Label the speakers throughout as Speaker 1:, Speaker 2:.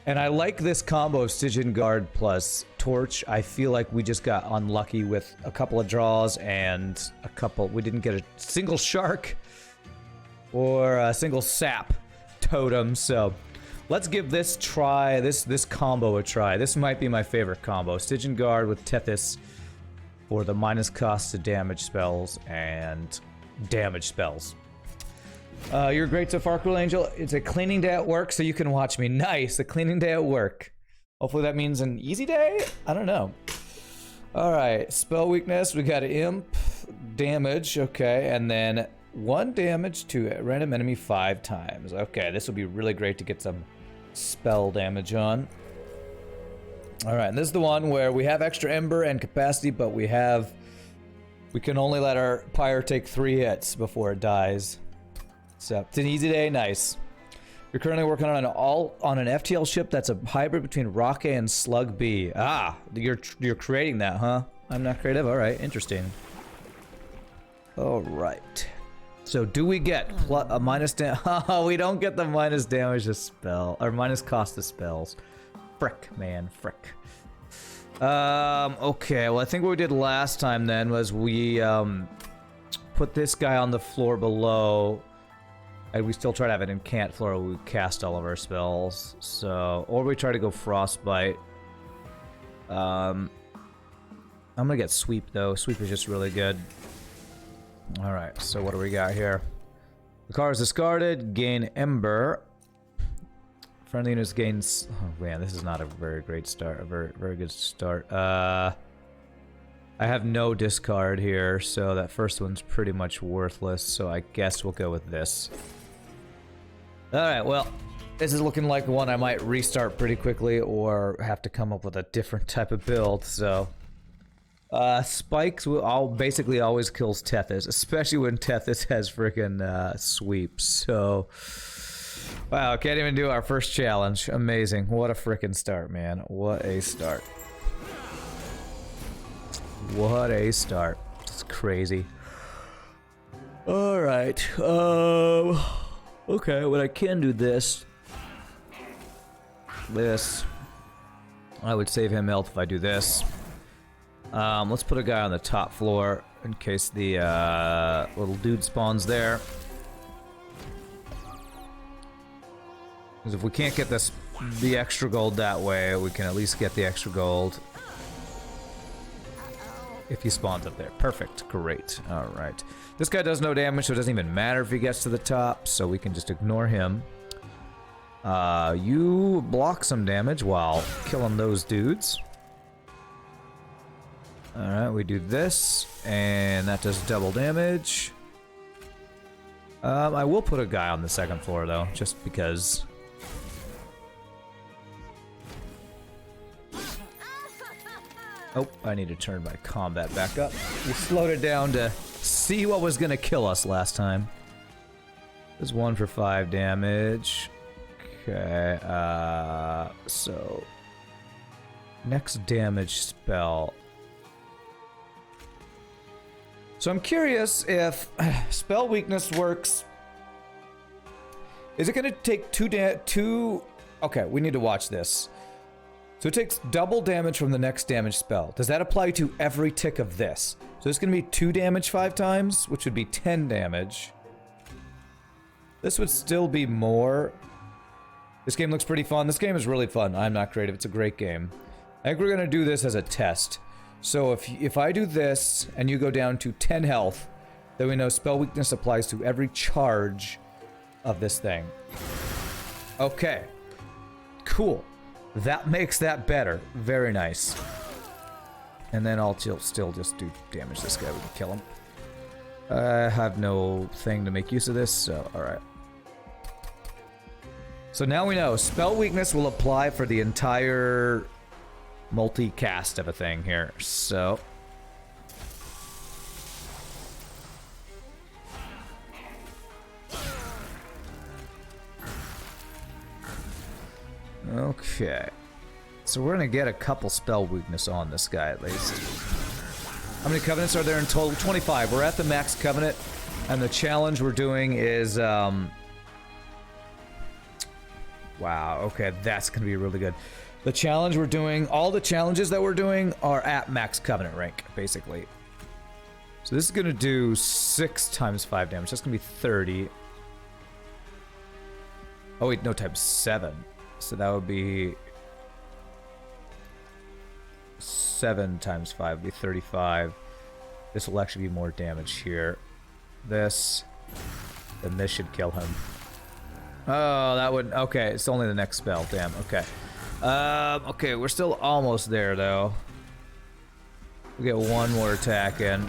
Speaker 1: And I like this combo of Stygian Guard plus Torch. I feel like we just got unlucky with a couple of draws and a couple... We didn't get a single Shark or a single Sap Totem, so... Let's give this try, this combo a try. This might be my favorite combo. Stygian Guard with Tethys for the minus cost to damage spells and damage spells. You're great so far, Cool Angel. It's a cleaning day at work, so you can watch me. Nice, a cleaning day at work. Hopefully that means an easy day? I don't know. Alright, spell weakness, we got imp, damage, okay, and then 1 damage to a random enemy 5 times. Okay, this will be really great to get some spell damage on. Alright, and this is the one where we have extra ember and capacity, but we can only let our pyre take 3 hits before it dies. So, it's an easy day, nice. You're currently working on an FTL ship that's a hybrid between Rock A and Slug B. Ah, you're creating that, huh? I'm not creative? Alright, interesting. Alright. So, do we get a minus damage? Oh, we don't get the minus damage to spell, or minus cost to spells. Frick, man, frick. Okay, well, I think what we did last time then was we, put this guy on the floor below, and we still try to have an incant floor where we cast all of our spells, so, or we try to go Frostbite. I'm gonna get Sweep, though. Sweep is just really good. Alright, so what do we got here? The card is discarded, gain Ember. Friendly units gains... Oh man, this is not a very great start, a very good start. I have no discard here, so that first one's pretty much worthless, so I guess we'll go with this. Alright, well, this is looking like one I might restart pretty quickly or have to come up with a different type of build, so... Spikes will basically always kills Tethys, especially when Tethys has freaking sweeps. So, wow, can't even do our first challenge. Amazing! What a freaking start, man! What a start! What a start! It's crazy. All right. Okay. Well, I can do this. I would save him health if I do this. Let's put a guy on the top floor in case the little dude spawns there. Because if we can't get the extra gold that way, we can at least get the extra gold if he spawns up there. Perfect. Great. Alright. This guy does no damage, so it doesn't even matter if he gets to the top, so we can just ignore him. You block some damage while killing those dudes. Alright, we do this, and that does double damage. I will put a guy on the second floor, though, just because. Oh, I need to turn my combat back up. We slowed it down to see what was gonna kill us last time. There's 1 for 5 damage. Okay, so... Next damage spell... So I'm curious if spell weakness works. Is it going to take two? Okay, we need to watch this. So it takes double damage from the next damage spell. Does that apply to every tick of this? So it's going to be 2 damage 5 times, which would be 10 damage. This would still be more. This game looks pretty fun. This game is really fun. I'm not creative. It's a great game. I think we're going to do this as a test. So if I do this, and you go down to 10 health, then we know spell weakness applies to every charge of this thing. Okay. Cool. That makes that better. Very nice. And then I'll still just do damage this guy. We can kill him. I have no thing to make use of this, so alright. So now we know spell weakness will apply for the entire... multi-cast of a thing here, so... Okay. So we're gonna get a couple spell weakness on this guy, at least. How many covenants are there in total? 25. We're at the max covenant, and the challenge we're doing is, Wow, okay, that's gonna be really good. The challenge we're doing, all the challenges that we're doing are at max Covenant rank, basically. So this is gonna do 6 times 5 damage. That's gonna be 30. Oh wait, no, times 7. So that would be 7 times 5 would be 35. This will actually be more damage here. This, then this should kill him. Oh, that would, okay, it's only the next spell, damn, okay. Okay, we're still almost there though. We get one more attack in.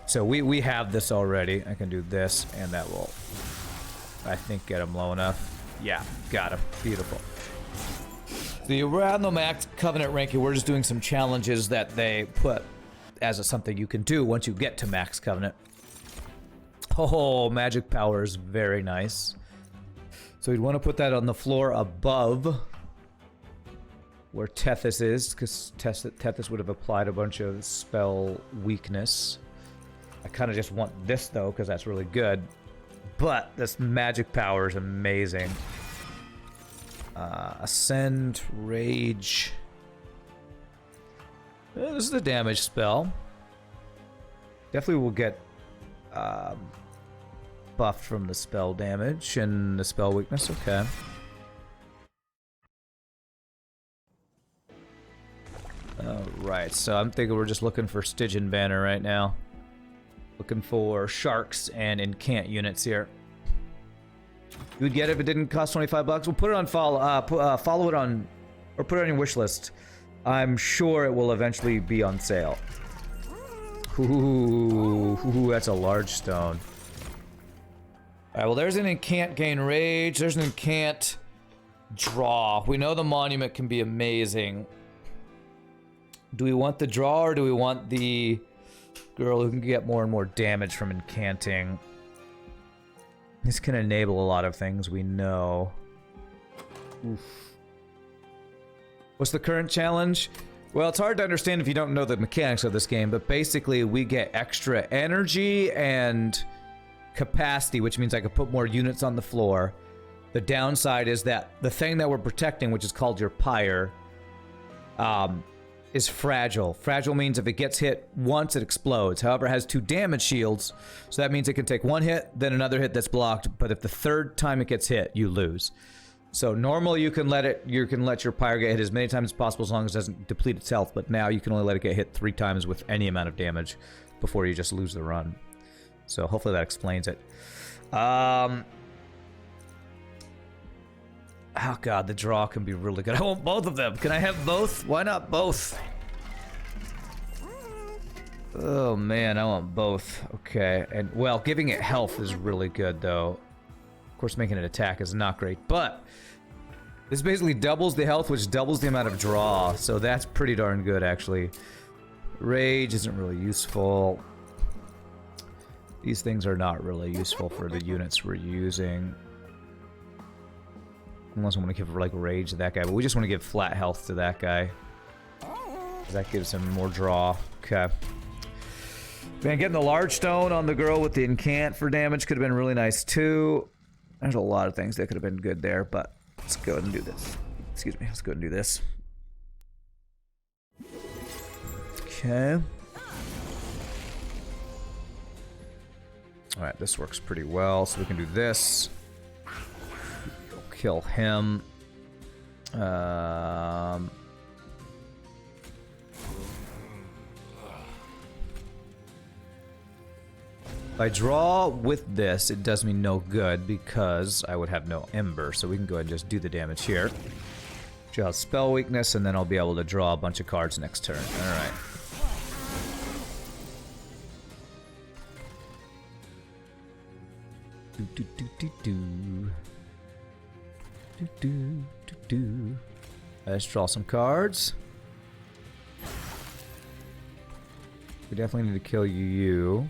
Speaker 1: So we have this already. I can do this, and that will, I think, get him low enough. Yeah, got him. Beautiful. The around the max Covenant ranking, we're just doing some challenges that they put as something you can do once you get to max Covenant. Oh, magic power is very nice. So we'd want to put that on the floor above where Tethys is, because Tethys would have applied a bunch of spell weakness. I kind of just want this, though, because that's really good. But this magic power is amazing. Ascend, Rage. This is the damage spell. Definitely will get buffed from the spell damage and the spell weakness. Okay. Alright, so I'm thinking we're just looking for Stygian Banner right now. Looking for sharks and incant units here. You would get it if it didn't cost 25 bucks. We'll put it on follow it on, or put it on your wish list. I'm sure it will eventually be on sale. Ooh, that's a large stone. Alright, well there's an incant gain rage. There's an incant draw. We know the monument can be amazing. Do we want the draw or do we want the girl who can get more and more damage from incanting? This can enable a lot of things we know. Oof. What's the current challenge? Well, it's hard to understand if you don't know the mechanics of this game, but basically we get extra energy and capacity, which means I could put more units on the floor. The downside is that the thing that we're protecting, which is called your pyre, is fragile. Fragile means if it gets hit once, it explodes. However, it has 2 damage shields, so that means it can take 1 hit, then another hit that's blocked, but if the 3rd time it gets hit, you lose. So normally you can let your pyre get hit as many times as possible as long as it doesn't deplete its health, but now you can only let it get hit 3 times with any amount of damage before you just lose the run. So hopefully that explains it. Oh god, the draw can be really good. I want both of them. Can I have both? Why not both? Oh man, I want both. Okay, and well, giving it health is really good though. Of course, making an attack is not great, but this basically doubles the health, which doubles the amount of draw, so that's pretty darn good actually. Rage isn't really useful. These things are not really useful for the units we're using. Unless I want to give like rage to that guy, but we just want to give flat health to that guy. That gives him more draw. Okay. Man, getting the large stone on the girl with the incant for damage could have been really nice too. There's a lot of things that could have been good there, but let's go ahead and do this. Excuse me, let's go ahead and do this. Okay. Alright, this works pretty well, so we can do this. Kill him. If I draw with this, it does me no good because I would have no ember, so we can go ahead and just do the damage here. Draw spell weakness, and then I'll be able to draw a bunch of cards next turn. Alright. Let's draw some cards. We definitely need to kill you.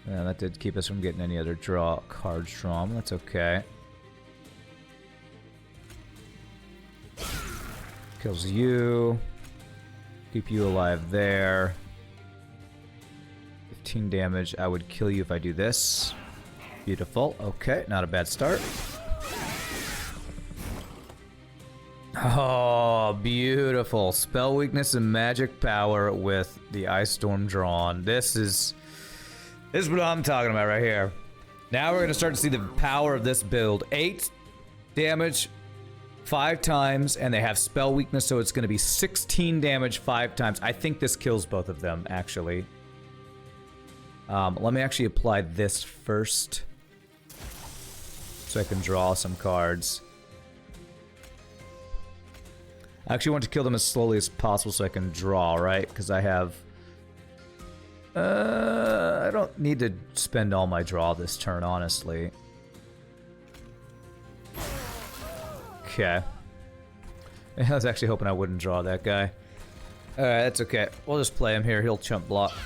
Speaker 1: Yeah, that did keep us from getting any other cards drawn. That's okay. Kills you. Keep you alive there. 15 damage. I would kill you if I do this. Beautiful. Okay, not a bad start. Oh, beautiful. Spell weakness and magic power with the Ice Storm drawn. This is what I'm talking about right here. Now we're going to start to see the power of this build. 8 damage 5 times, and they have spell weakness, so it's going to be 16 damage 5 times. I think this kills both of them, actually. Let me actually apply this first, so I can draw some cards. I actually want to kill them as slowly as possible so I can draw, right? Because I have... I don't need to spend all my draw this turn, honestly. Okay. I was actually hoping I wouldn't draw that guy. Alright, that's okay. We'll just play him here. He'll chump block.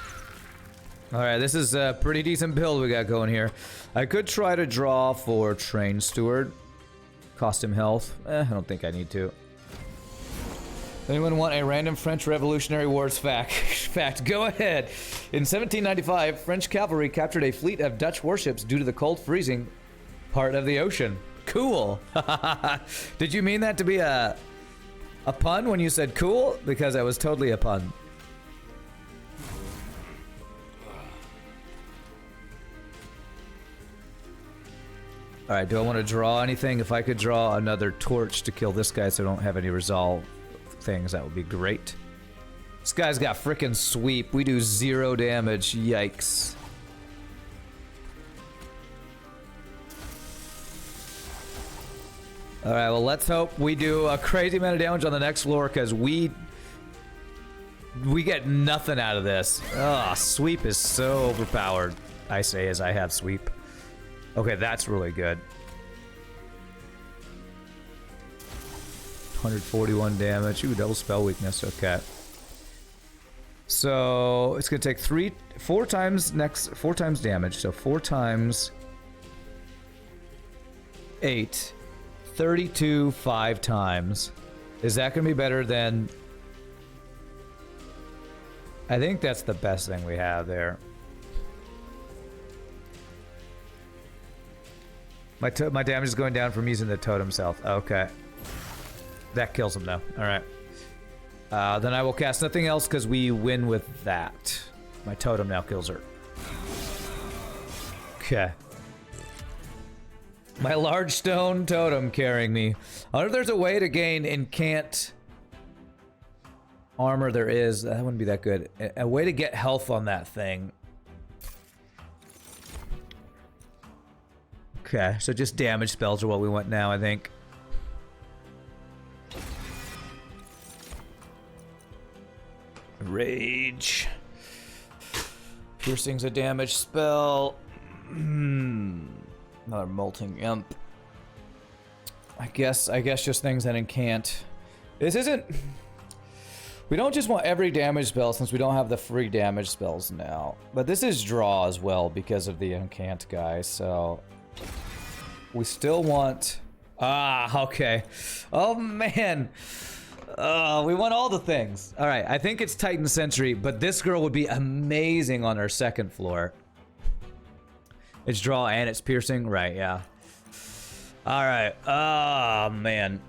Speaker 1: Alright, this is a pretty decent build we got going here. I could try to draw for Train Steward. Cost him health. I don't think I need to. Anyone want a random French Revolutionary Wars fact? Go ahead. In 1795, French cavalry captured a fleet of Dutch warships due to the cold freezing part of the ocean. Cool. Did you mean that to be a pun when you said cool? Because that was totally a pun. Alright, do I want to draw anything? If I could draw another torch to kill this guy so I don't have any resolve things, that would be great. This guy's got frickin' sweep. We do 0 damage. Yikes. Alright, well, let's hope we do a crazy amount of damage on the next floor, because we get nothing out of this. Ugh, sweep is so overpowered, I say, as I have sweep. Okay, that's really good. 141 damage. Ooh, double spell weakness. Okay. So it's gonna take 4 times damage. So 4 times 8, 32 5 times. Is that gonna be better than? I think that's the best thing we have there. My damage is going down from using the totem's health. Okay. That kills him though. Alright. Then I will cast nothing else because we win with that. My totem now kills her. Okay. My large stone totem carrying me. I wonder if there's a way to gain incant armor. There is. That wouldn't be that good. A way to get health on that thing. Okay, so just damage spells are what we want now, I think. Rage. Piercing's a damage spell. Another molting imp. I guess just things that incant. This isn't... We don't just want every damage spell since we don't have the free damage spells now. But this is draw as well because of the incant guy, so... We still want... Ah, okay. Oh, man. We want all the things. All right, I think it's Titan Sentry, but this girl would be amazing on our second floor. It's draw and it's piercing? Right, yeah. All right. Oh, man.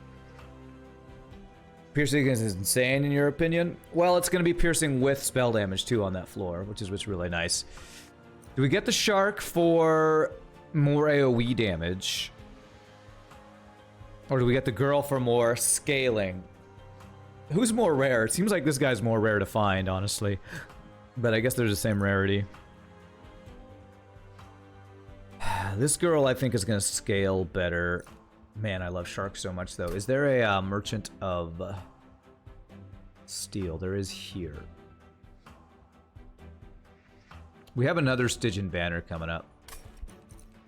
Speaker 1: Piercing is insane in your opinion? Well, it's going to be piercing with spell damage, too, on that floor, which is what's really nice. Do we get the shark for... more AoE damage? Or do we get the girl for more scaling? Who's more rare? It seems like this guy's more rare to find, honestly. But I guess they're the same rarity. This girl, I think, is going to scale better. Man, I love sharks so much, though. Is there a merchant of steel? There is here. We have another Stygian banner coming up.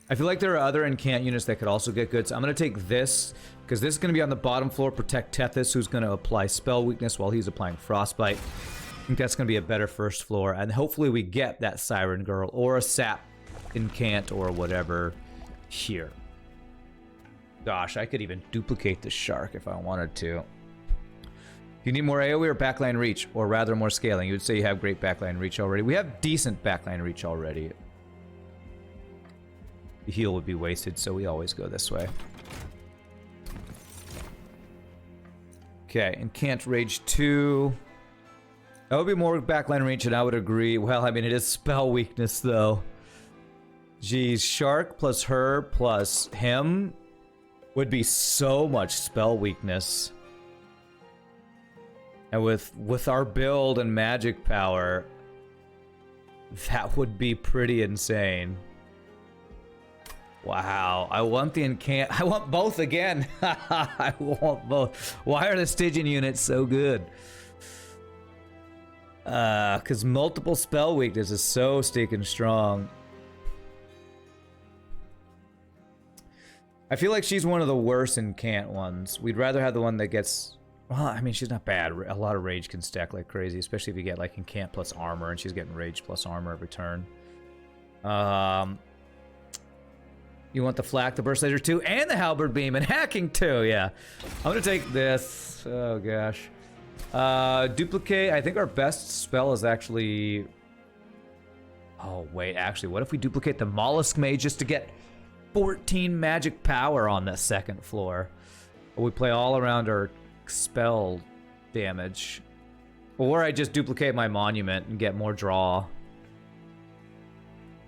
Speaker 1: I feel like there are other incant units that could also get good, so I'm going to take this, because this is going to be on the bottom floor, protect Tethys, who's going to apply spell weakness while he's applying frostbite. I think that's going to be a better first floor, and hopefully we get that Siren Girl, or a sap incant, or whatever, here. Gosh, I could even duplicate the shark if I wanted to. You need more AoE or backline reach, or rather more scaling. You would say you have great backline reach already. We have decent backline reach already. The heal would be wasted, so we always go this way. Okay, and can't rage 2. That would be more backline range, and I would agree. Well, I mean, it is spell weakness, though. Geez, Shark plus her plus him would be so much spell weakness. And with our build and magic power, that would be pretty insane. Wow, I want the I want both again. I want both. Why are the Stygian units so good? Because multiple spell weakness is so stinking strong. I feel like she's one of the worst incant ones. We'd rather have the one that gets... Well, I mean, she's not bad. A lot of rage can stack like crazy, especially if you get like incant plus armor, and she's getting rage plus armor every turn. You want the flak, the burst laser 2, and the halberd beam, and hacking 2, yeah. I'm gonna take this. Oh gosh. Duplicate. I think our best spell is actually... Oh wait, actually, what if we duplicate the mollusk mage just to get 14 magic power on the second floor? Or we play all around our spell damage. Or I just duplicate my monument and get more draw.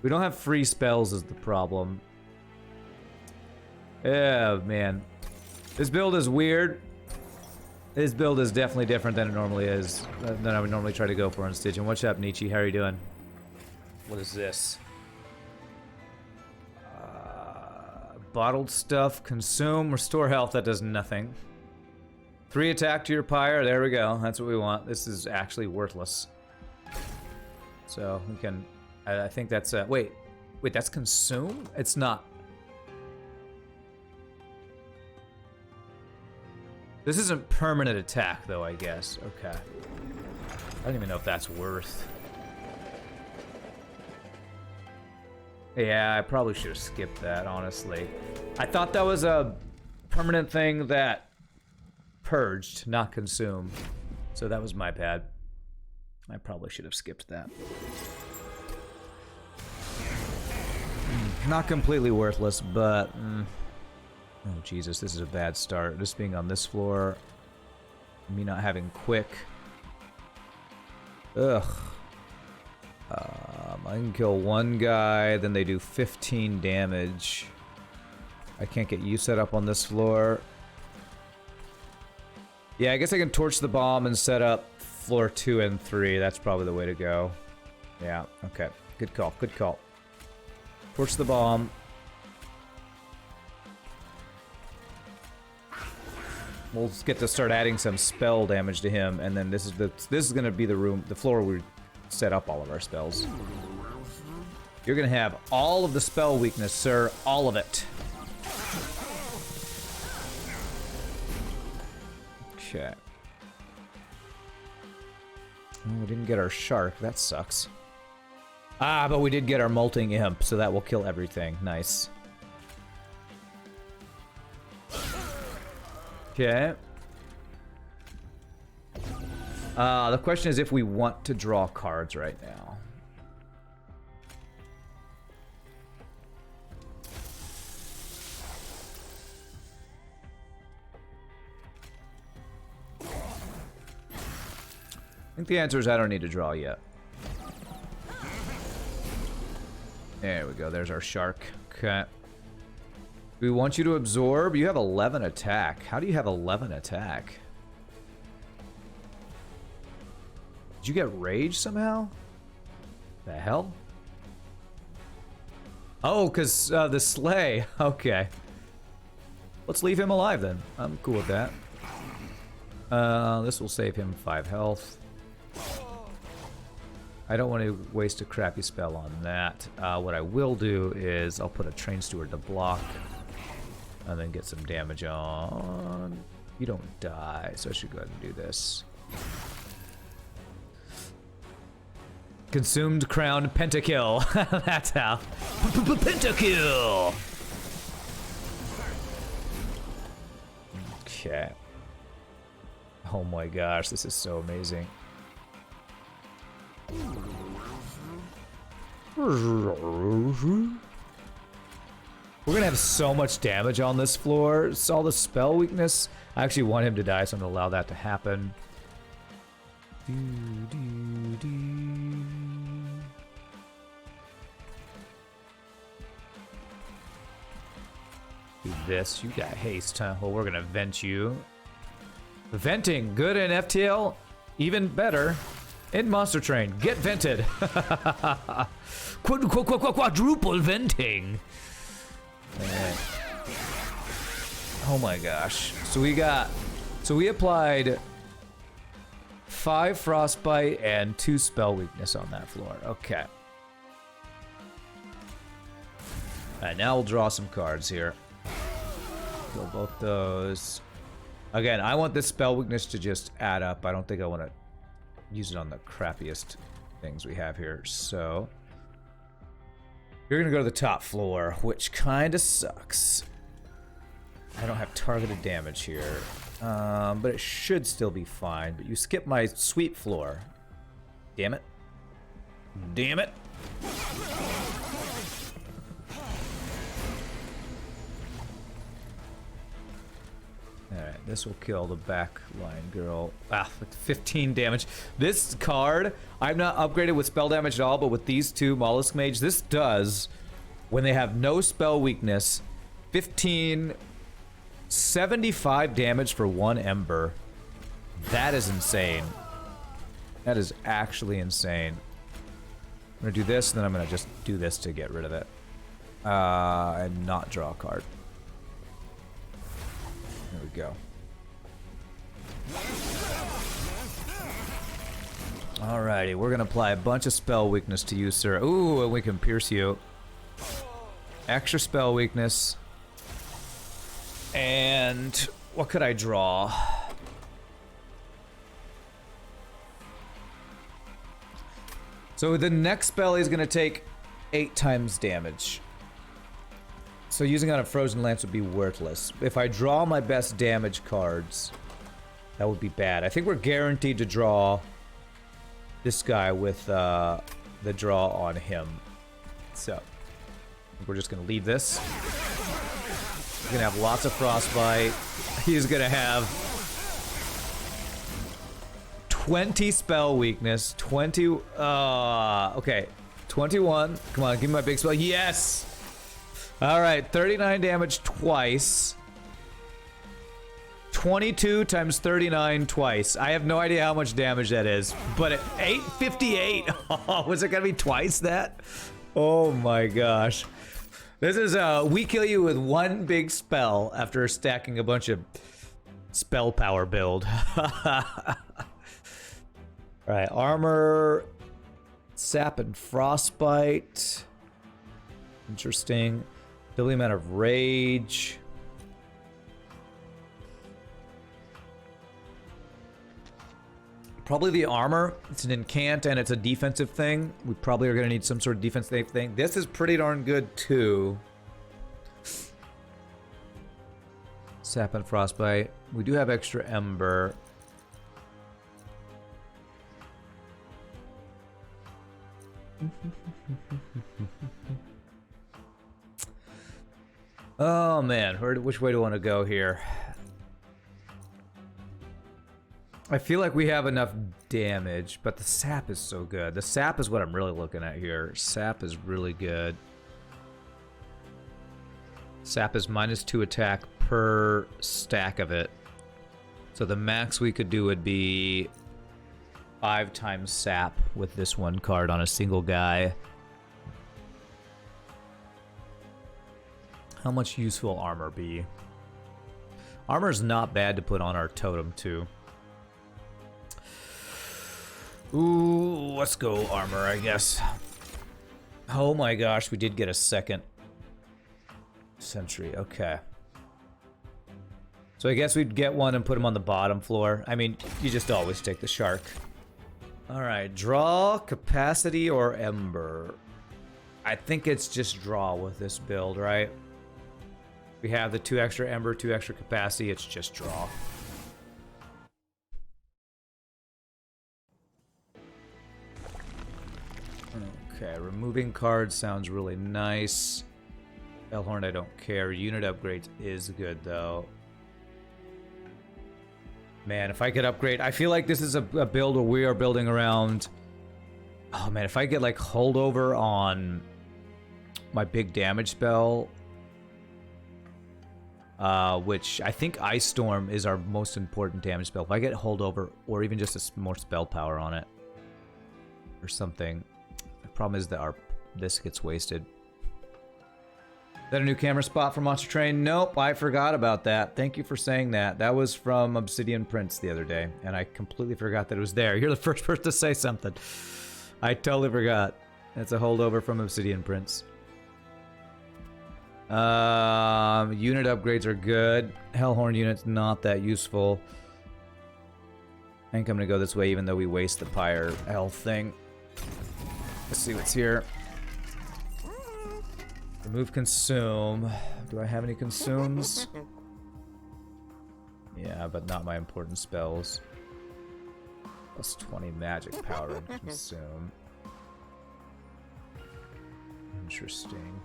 Speaker 1: We don't have free spells is the problem. Yeah, man. This build is weird. This build is definitely different than it normally is. Than I would normally try to go for in Stygian. What's up, Nietzsche? How are you doing? What is this? Bottled stuff. Consume. Restore health. That does nothing. 3 attack to your pyre. There we go. That's what we want. This is actually worthless. So we can... I think that's... Wait, that's consume? It's not... This isn't permanent attack, though, I guess. Okay. I don't even know if that's worth... Yeah, I probably should have skipped that, honestly. I thought that was a permanent thing that purged, not consumed. So that was my bad. I probably should have skipped that. Not completely worthless, but... Oh, Jesus, this is a bad start. This being on this floor. Me not having quick. Ugh. I can kill one guy, then they do 15 damage. I can't get you set up on this floor. Yeah, I guess I can torch the bomb and set up floor 2 and 3. That's probably the way to go. Yeah, okay. Good call, good call. Torch the bomb. We'll get to start adding some spell damage to him, and then this is gonna be the floor we set up all of our spells. You're gonna have all of the spell weakness, sir. All of it. Okay. Oh, we didn't get our shark. That sucks. Ah, but we did get our molting imp, so that will kill everything. Nice. Okay. The question is if we want to draw cards right now. I think the answer is I don't need to draw yet. There we go. There's our shark. Okay. We want you to absorb. You have 11 attack. How do you have 11 attack? Did you get rage somehow? The hell? Oh, because the sleigh. Okay. Let's leave him alive then. I'm cool with that. This will save him 5 health. I don't want to waste a crappy spell on that. What I will do is I'll put a train steward to block. And then get some damage on. You don't die, so I should go ahead and do this. Consumed crown pentakill. That's how. Pentakill! Okay. Oh my gosh, this is so amazing. We're gonna have so much damage on this floor. It's all the spell weakness. I actually want him to die, so I'm gonna allow that to happen. Do this. You got haste, huh? Well, we're gonna vent you. Venting, good in FTL, even better in Monster Train. Get vented. Quadruple venting. Right. Oh my gosh. So we applied 5 frostbite and 2 spell weakness on that floor. Okay. Alright, now we'll draw some cards here. Kill both those. Again, I want this spell weakness to just add up. I don't think I want to use it on the crappiest things we have here. So you're gonna go to the top floor, which kind of sucks. I don't have targeted damage here, but it should still be fine. But you skip my sweep floor. Damn it. Damn it. Alright, this will kill the back line girl. Ah, 15 damage. This card, I'm not upgraded with spell damage at all, but with these two Mollusk Mage, this does, when they have no spell weakness, 15, 75 damage for 1 Ember. That is insane. That is actually insane. I'm gonna do this, and then I'm gonna just do this to get rid of it. And not draw a card. There we go. Alrighty, we're gonna apply a bunch of spell weakness to you, sir. Ooh, and we can pierce you. Extra spell weakness. And what could I draw? So the next spell is gonna take 8 times damage. So using on a Frozen Lance would be worthless. If I draw my best damage cards, that would be bad. I think we're guaranteed to draw this guy with the draw on him. So we're just gonna leave this. He's gonna have lots of frostbite. He's gonna have 20 spell weakness. 20. Okay, 21. Come on, give me my big spell. Yes. All right, 39 damage twice. 22 times 39 twice. I have no idea how much damage that is, but at 858. Oh, was it gonna be twice that? Oh my gosh. This is we kill you with 1 big spell after stacking a bunch of spell power build. All right, armor, sap and frostbite. Interesting. Double the amount of rage. Probably the armor. It's an incant and it's a defensive thing. We probably are going to need some sort of defensive thing. This is pretty darn good too. Sap and frostbite. We do have extra ember. Oh man, which way do I want to go here? I feel like we have enough damage, but the sap is so good. The sap is what I'm really looking at here. Sap is really good. Sap is -2 attack per stack of it. So the max we could do would be 5 times sap with this one card on a single guy. How much useful armor be? Armor is not bad to put on our totem too. Ooh, let's go armor, I guess. Oh my gosh, we did get a second sentry. Okay. So I guess we'd get one and put him on the bottom floor. I mean, you just always take the shark. All right, draw, capacity, or ember. I think it's just draw with this build, right? We have the 2 extra ember, 2 extra capacity. It's just draw. Okay, removing cards sounds really nice. Hellhorn, I don't care. Unit upgrades is good, though. Man, if I could upgrade... I feel like this is a build where we are building around... Oh, man, if I get, like, holdover on my big damage spell... which I think Ice Storm is our most important damage spell. If I get holdover, or even just more spell power on it, or something. The problem is that this gets wasted. Is that a new camera spot for Monster Train? Nope, I forgot about that. Thank you for saying that. That was from Obsidian Prince the other day, and I completely forgot that it was there. You're the first person to say something. I totally forgot. It's a holdover from Obsidian Prince. Unit upgrades are good. Hellhorn unit's not that useful. I think I'm gonna go this way even though we waste the Pyre health thing. Let's see what's here. Remove consume. Do I have any consumes? Yeah, but not my important spells. Plus 20 magic power and consume. Interesting.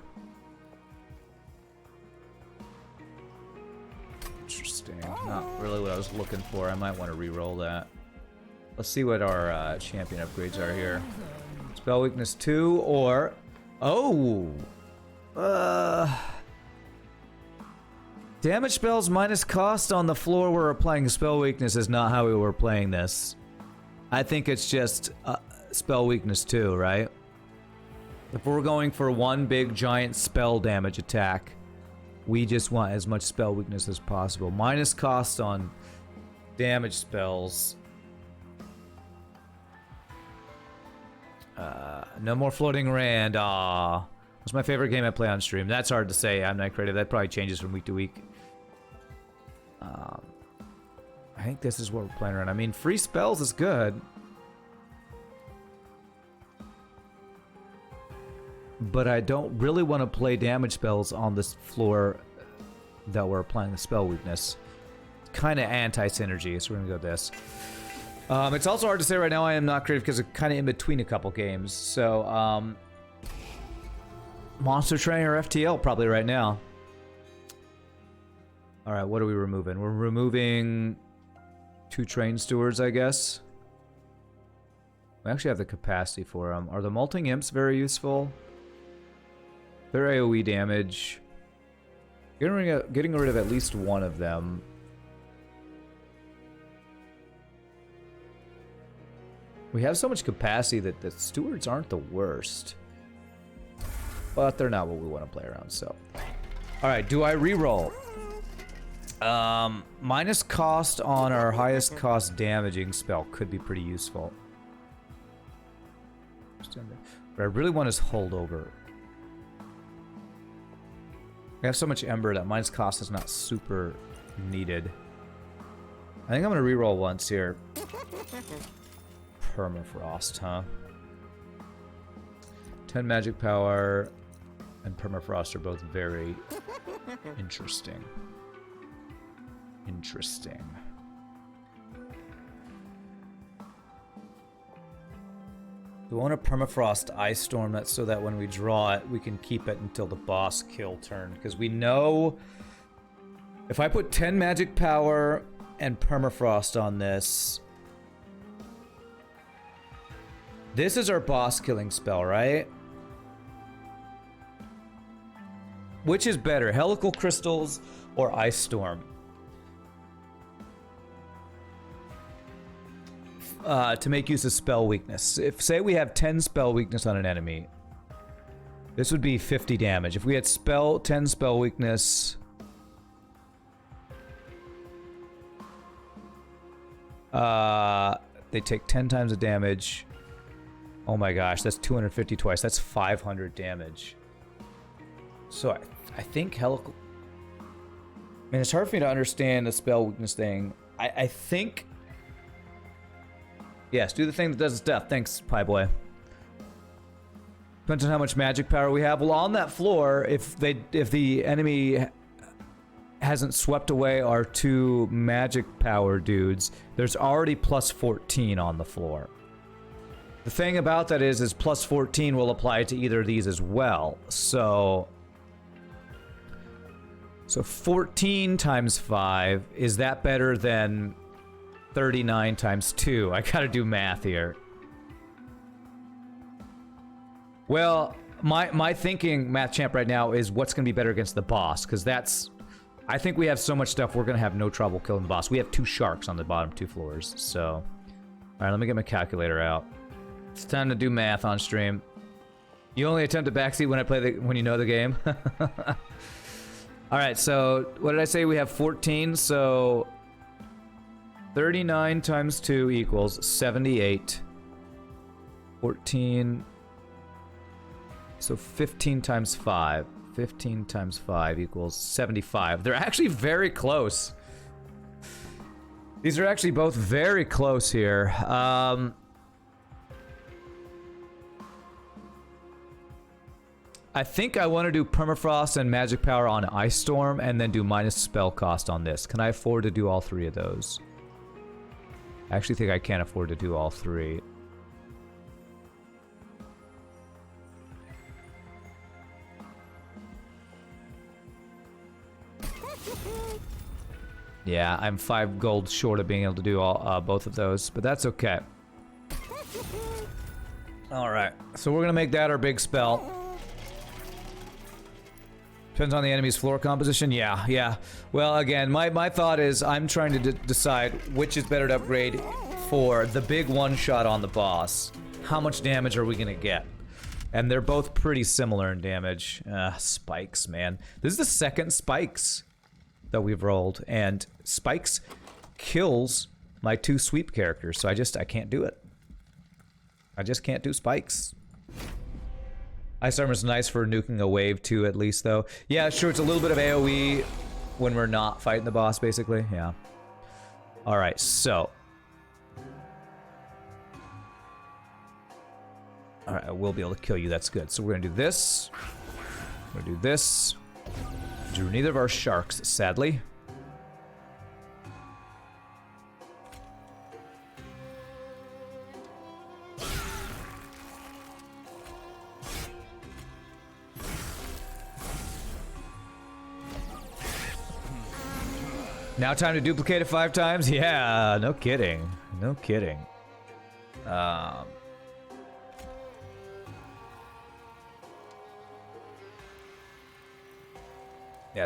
Speaker 1: Interesting. Not really what I was looking for. I might want to re-roll that. Let's see what our champion upgrades are here. Spell weakness 2 or... Oh! Damage spells minus cost on the floor where we're applying spell weakness is not how we were playing this. I think it's just spell weakness 2, right? If we're going for one big giant spell damage attack, we just want as much spell weakness as possible. Minus cost on damage spells. No more floating rand. Aw. What's my favorite game I play on stream? That's hard to say. I'm not creative. That probably changes from week to week. I think this is what we're playing around. I mean, free spells is good. But I don't really want to play damage spells on this floor that we're applying the spell weakness. It's kind of anti-synergy, so we're going to go this. It's also hard to say right now I am not creative because I'm kind of in between a couple games. So, Monster Train or FTL probably right now. Alright, what are we removing? We're removing 2 train stewards, I guess. We actually have the capacity for them. Are the Molting Imps very useful? Their AoE damage. Getting rid of at least one of them. We have so much capacity that the stewards aren't the worst. But they're not what we want to play around, so. Alright, do I reroll? Minus cost on our highest cost damaging spell could be pretty useful. But I really want his holdover. We have so much Ember that minus cost is not super needed. I think I'm gonna reroll once here. Permafrost, huh? 10 magic power and Permafrost are both very interesting. Interesting. We want a Permafrost Ice Storm that so that when we draw it, we can keep it until the boss kill turn. Because we know if I put 10 magic power and Permafrost on this, this is our boss killing spell, right? Which is better, Helical Crystals or Ice Storm? To make use of spell weakness. If, say we have 10 spell weakness on an enemy, this would be 50 damage. If we had 10 spell weakness... they take 10 times the damage. Oh my gosh, that's 250 twice. That's 500 damage. So I think Helical... I mean, it's hard for me to understand the spell weakness thing. I think... Yes, do the thing that does its death. Thanks, Pie Boy. Depends on how much magic power we have. Well, on that floor, if the enemy hasn't swept away our 2 magic power dudes, there's already plus 14 on the floor. The thing about that is plus 14 will apply to either of these as well. So So 14 times 5, is that better than 39 times 2? I gotta do math here. Well, my thinking, Math Champ, right now is what's gonna be better against the boss, because that's... I think we have so much stuff we're gonna have no trouble killing the boss. We have 2 sharks on the bottom 2 floors, so... Alright, let me get my calculator out. It's time to do math on stream. You only attempt a backseat when I play when you know the game. Alright, so what did I say? We have 14, so 39 times 2 equals 78. 14. So 15 times 5. 15 times 5 equals 75. They're actually very close. These are actually both very close here. I think I want to do Permafrost and Magic Power on Ice Storm, and then do minus spell cost on this. Can I afford to do all 3 of those? I actually think I can't afford to do all 3. Yeah, I'm 5 gold short of being able to do all both of those, but that's okay. Alright, so we're gonna make that our big spell. Depends on the enemy's floor composition. Yeah. Well, again, my thought is I'm trying to decide which is better to upgrade for the big one-shot on the boss. How much damage are we gonna get? And they're both pretty similar in damage. Spikes, man. This is the second spikes that we've rolled, and spikes kills my 2 sweep characters, so I can't do it. I just can't do spikes. Ice Armor's nice for nuking a wave too, at least, though. Yeah, sure, it's a little bit of AoE when we're not fighting the boss, basically. Yeah. Alright, so. Alright, I will be able to kill you, that's good. So we're gonna do this. We're gonna do this. Drew neither of our sharks, sadly. Now time to duplicate it 5 times? Yeah, no kidding. No kidding. Yeah,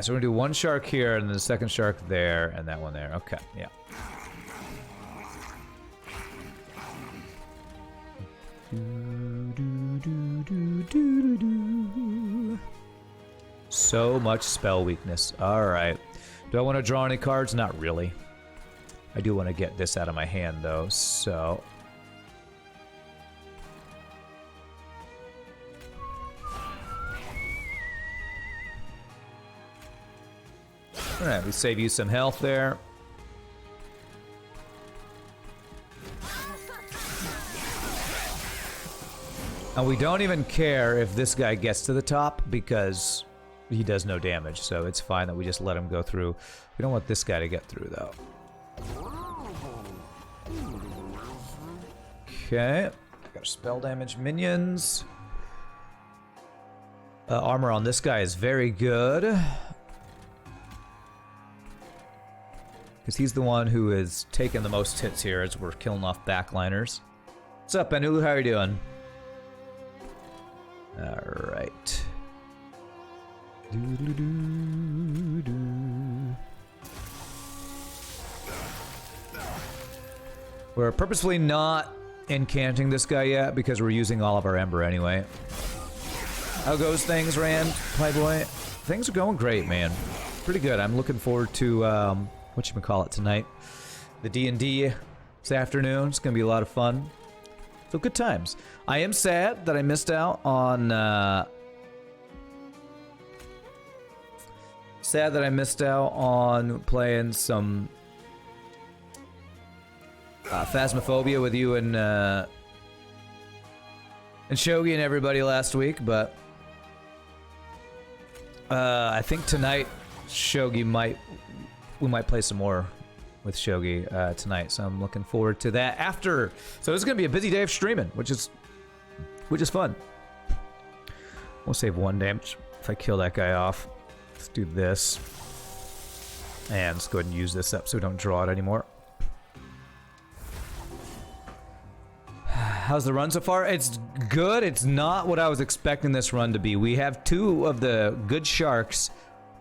Speaker 1: so we're gonna do 1 shark here, and then the second shark there, and that one there. Okay, yeah. So much spell weakness. Alright. Do I want to draw any cards? Not really. I do want to get this out of my hand, though, so... Alright, we save you some health there. And we don't even care if this guy gets to the top, because he does no damage, so it's fine that we just let him go through. We don't want this guy to get through, though. Okay. Got our spell damage minions. Armor on this guy is very good. Because he's the one who is taking the most hits here as we're killing off backliners. What's up, Benulu? How are you doing? Alright. We're purposefully not incanting this guy yet because we're using all of our Ember anyway. How goes things, Rand, Playboy? Things are going great, man. Pretty good. I'm looking forward to, whatchamacallit tonight. The D&D this afternoon. It's going to be a lot of fun. So good times. I am sad that I missed out on, playing some Phasmophobia with you and Shogi and everybody last week, but I think tonight we might play some more with Shogi tonight, so I'm looking forward to that after. So it's gonna be a busy day of streaming, which is fun. We'll save 1 damage if I kill that guy off. Let's do this. And let's go ahead and use this up so we don't draw it anymore. How's the run so far? It's good. It's not what I was expecting this run to be. We have 2 of the good sharks,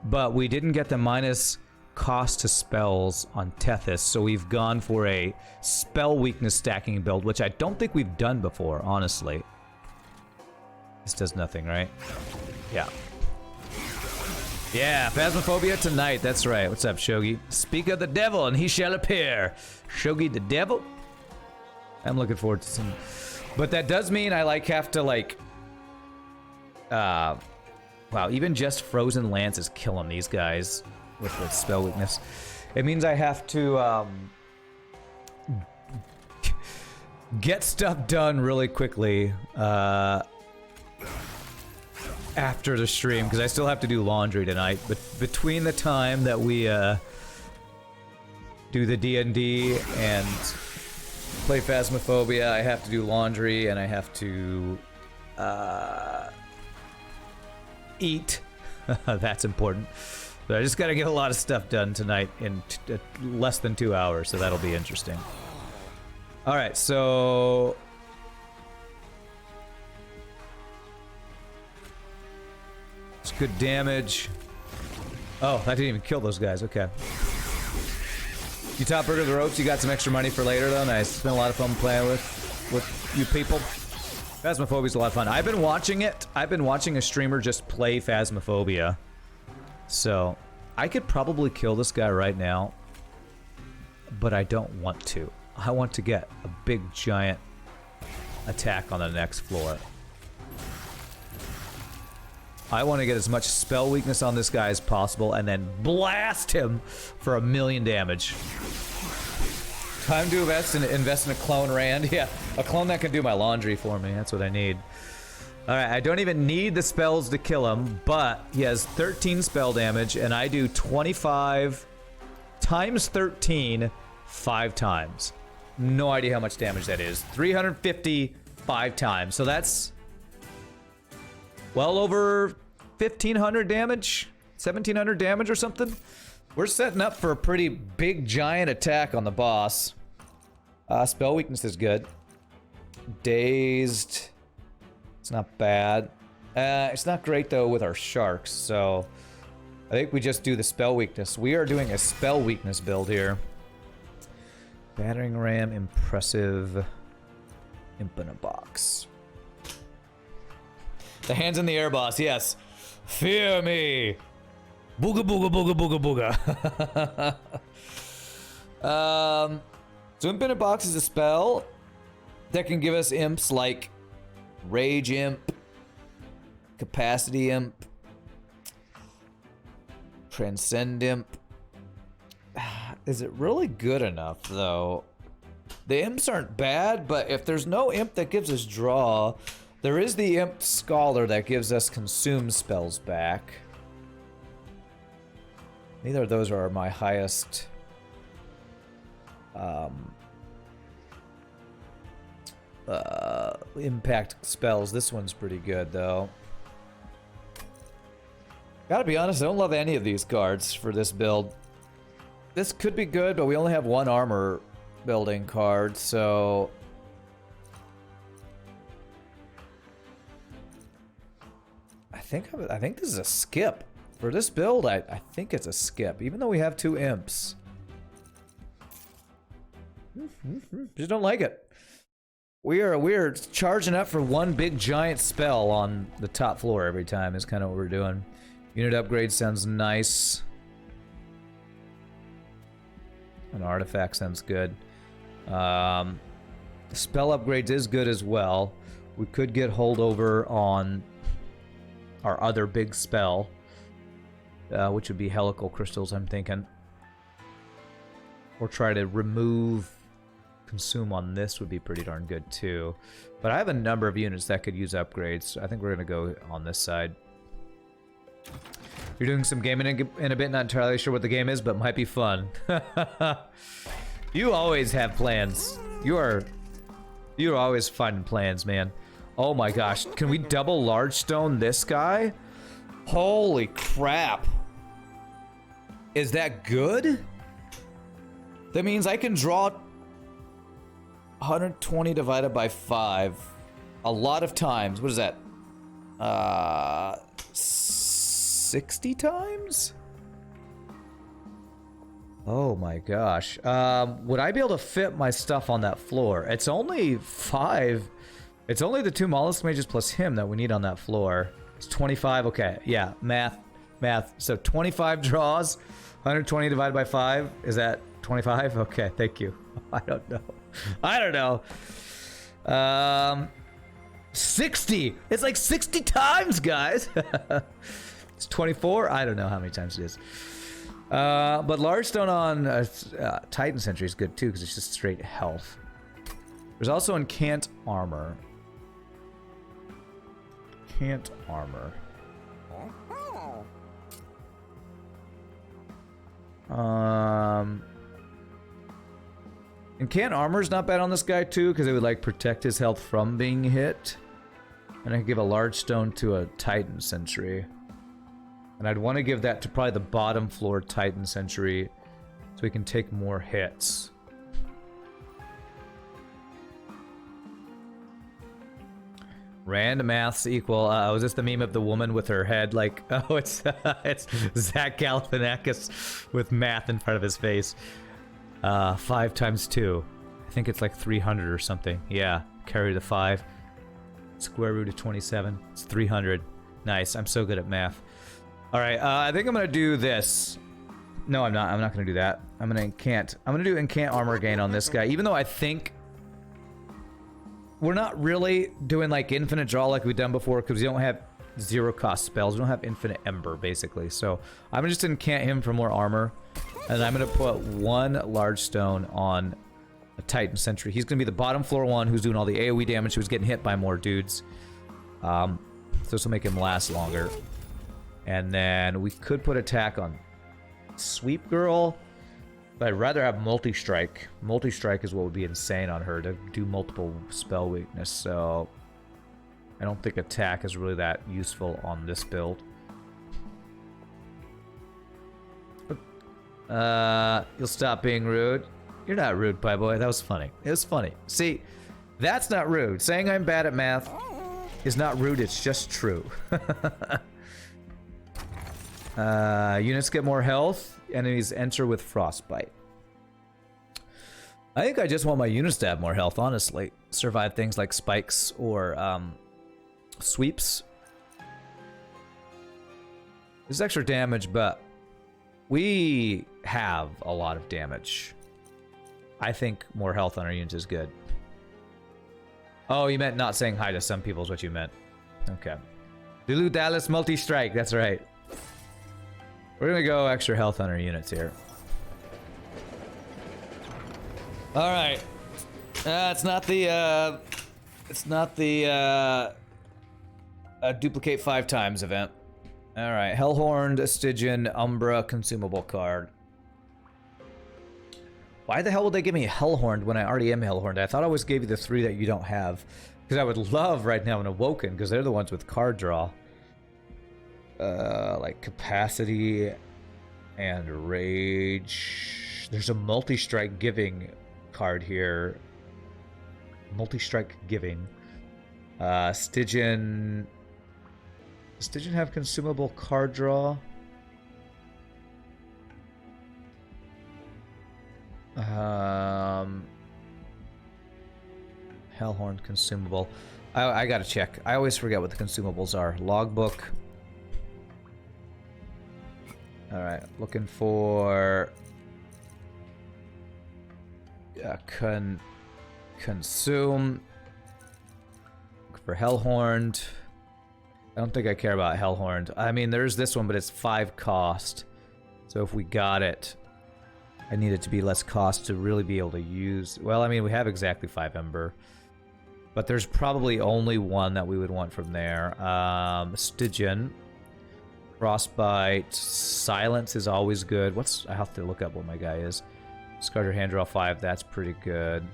Speaker 1: but we didn't get the minus cost to spells on Tethys, so we've gone for a spell weakness stacking build, which I don't think we've done before, honestly. This does nothing, right? Yeah. Yeah, Phasmophobia tonight, that's right. What's up, Shogi? Speak of the devil and he shall appear. Shogi the devil? I'm looking forward to some... But that does mean I, like, have to, like... Wow, even just Frozen Lance is killing these guys with spell weakness. It means I have to, get stuff done really quickly, after the stream, because I still have to do laundry tonight. But between the time that we, do the D&D and play Phasmophobia, I have to do laundry, and I have to, eat. That's important. So I just gotta get a lot of stuff done tonight in less than 2 hours, so that'll be interesting. Alright, so... it's good damage. Oh, that didn't even kill those guys, okay. You top burger the ropes, you got some extra money for later though, nice. It's been a lot of fun playing with you people. Phasmophobia's a lot of fun. I've been watching it. I've been watching a streamer just play Phasmophobia. So, I could probably kill this guy right now, but I don't want to. I want to get a big, giant attack on the next floor. I want to get as much spell weakness on this guy as possible and then blast him for 1,000,000 damage. Time to invest in a clone Rand. Yeah, a clone that can do my laundry for me. That's what I need. Alright, I don't even need the spells to kill him, but he has 13 spell damage, and I do 25 times 13 5 times. No idea how much damage that is. 350 5 times. So that's well over 1,500 damage? 1,700 damage or something? We're setting up for a pretty big, giant attack on the boss. Spell weakness is good. Dazed... it's not bad. It's not great, though, with our sharks, so... I think we just do the spell weakness. We are doing a spell weakness build here. Battering ram, impressive... imp in a box. The hands in the air, boss, yes. Fear me! Booga booga booga booga booga. So imp in a box is a spell that can give us imps like Rage Imp, Capacity Imp, Transcend Imp. Is it really good enough, though? The imps aren't bad, but if there's no imp that gives us draw, there is the Imp Scholar that gives us consume spells back. Neither of those are my highest... impact spells. This one's pretty good, though. Gotta be honest, I don't love any of these cards for this build. This could be good, but we only have one armor building card, so... I think this is a skip. For this build, I think it's a skip, even though we have 2 imps. Just don't like it. We're charging up for one big giant spell on the top floor every time is kind of what we're doing. Unit upgrade sounds nice. An artifact sounds good. Spell upgrades is good as well. We could get holdover on our other big spell, which would be helical crystals, I'm thinking. Or try to remove consume on this would be pretty darn good too. But I have a number of units that could use upgrades. So I think we're gonna go on this side. You're doing some gaming in a bit, not entirely sure what the game is, but might be fun. You always have plans. You're always finding plans, man. Oh my gosh, can we double large stone this guy? Holy crap. Is that good? That means I can draw 120 divided by 5 a lot of times. What is that? 60 times? Oh my gosh. Would I be able to fit my stuff on that floor? It's only 5. It's only the 2 mollusk mages plus him that we need on that floor. It's 25. Okay, yeah, math. So 25 draws, 120 divided by 5. Is that 25? Okay, thank you. I don't know. 60. It's like 60 times, guys. It's 24. I don't know how many times it is. But large stone on Titan Sentry is good too because it's just straight health. There's also Encant Armor. Encant Armor. Encant Armor's not bad on this guy too because it would like protect his health from being hit. And I could give a large stone to a Titan Sentry. And I'd want to give that to probably the bottom floor Titan Sentry so we can take more hits. Rand maths equal. Was this the meme of the woman with her head like? Oh, it's Zach Galifianakis with math in front of his face. 5 times 2. I think it's like 300 or something. Yeah, carry the 5. Square root of 27. It's 300. Nice. I'm so good at math. All right. I think I'm gonna do this. No, I'm not. I'm not gonna do that. I'm gonna do Encant Armor gain on this guy, even though I think we're not really doing like infinite draw like we've done before because we don't have 0 cost spells. We don't have infinite ember basically. So I'm just gonna incant him for more armor, and I'm gonna put 1 large stone on a Titan Sentry. He's gonna be the bottom floor one who's doing all the AoE damage. Who's getting hit by more dudes. So this will make him last longer. And then we could put attack on Sweep Girl. But I'd rather have multi-strike. Multi-strike is what would be insane on her to do multiple spell weakness. So I don't think attack is really that useful on this build. You'll stop being rude. You're not rude, Pie Boy. That was funny. It was funny. See, that's not rude. Saying I'm bad at math is not rude. It's just true. Units get more health. Enemies enter with frostbite. I think I just want my units to have more health, honestly. Survive things like spikes or sweeps. There's extra damage, but we have a lot of damage. I think more health on our units is good. Oh, you meant not saying hi to some people is what you meant. Okay. Lulu Dallas multi-strike, that's right. We're gonna go extra health on our units here. All right. It's not the duplicate 5 times event. All right, Hellhorned, Stygian, Umbra, consumable card. Why the hell would they give me Hellhorned when I already am Hellhorned? I thought I always gave you the 3 that you don't have. Because I would love right now an Awoken, because they're the ones with card draw. Like Capacity and Rage. There's a multi-strike giving card here. Multi-strike giving. Stygian. Does Stygian have consumable card draw? Hellhorn consumable. I gotta check. I always forget what the consumables are. Logbook. Alright, looking for consume. Look for Hellhorned. I don't think I care about Hellhorned. I mean, there's this one, but it's 5 cost. So if we got it, I need it to be less cost to really be able to use. Well, I mean, we have exactly 5 Ember. But there's probably only one that we would want from there. Stygian. Frostbite. Silence is always good. I have to look up what my guy is. Discard your hand, draw 5. That's pretty good.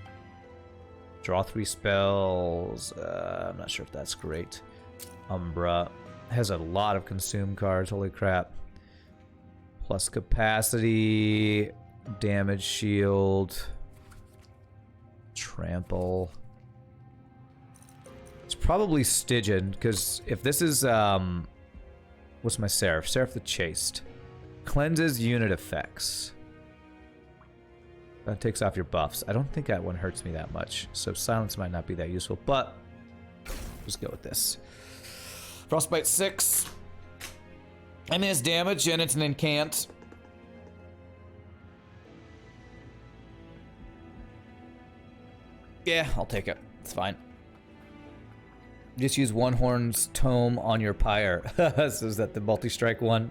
Speaker 1: Draw 3 spells. I'm not sure if that's great. Umbra. Has a lot of consume cards. Holy crap. Plus capacity, damage shield, trample. It's probably Stygian, because if this is, what's my Seraph? Seraph the Chaste. Cleanses unit effects. That takes off your buffs. I don't think that one hurts me that much, so silence might not be that useful, but let's go with this. Frostbite 6. I mean, it's damage, and it's an incant. Yeah, I'll take it. It's fine. Just use One Horn's Tome on your Pyre. So is that the multi-strike one?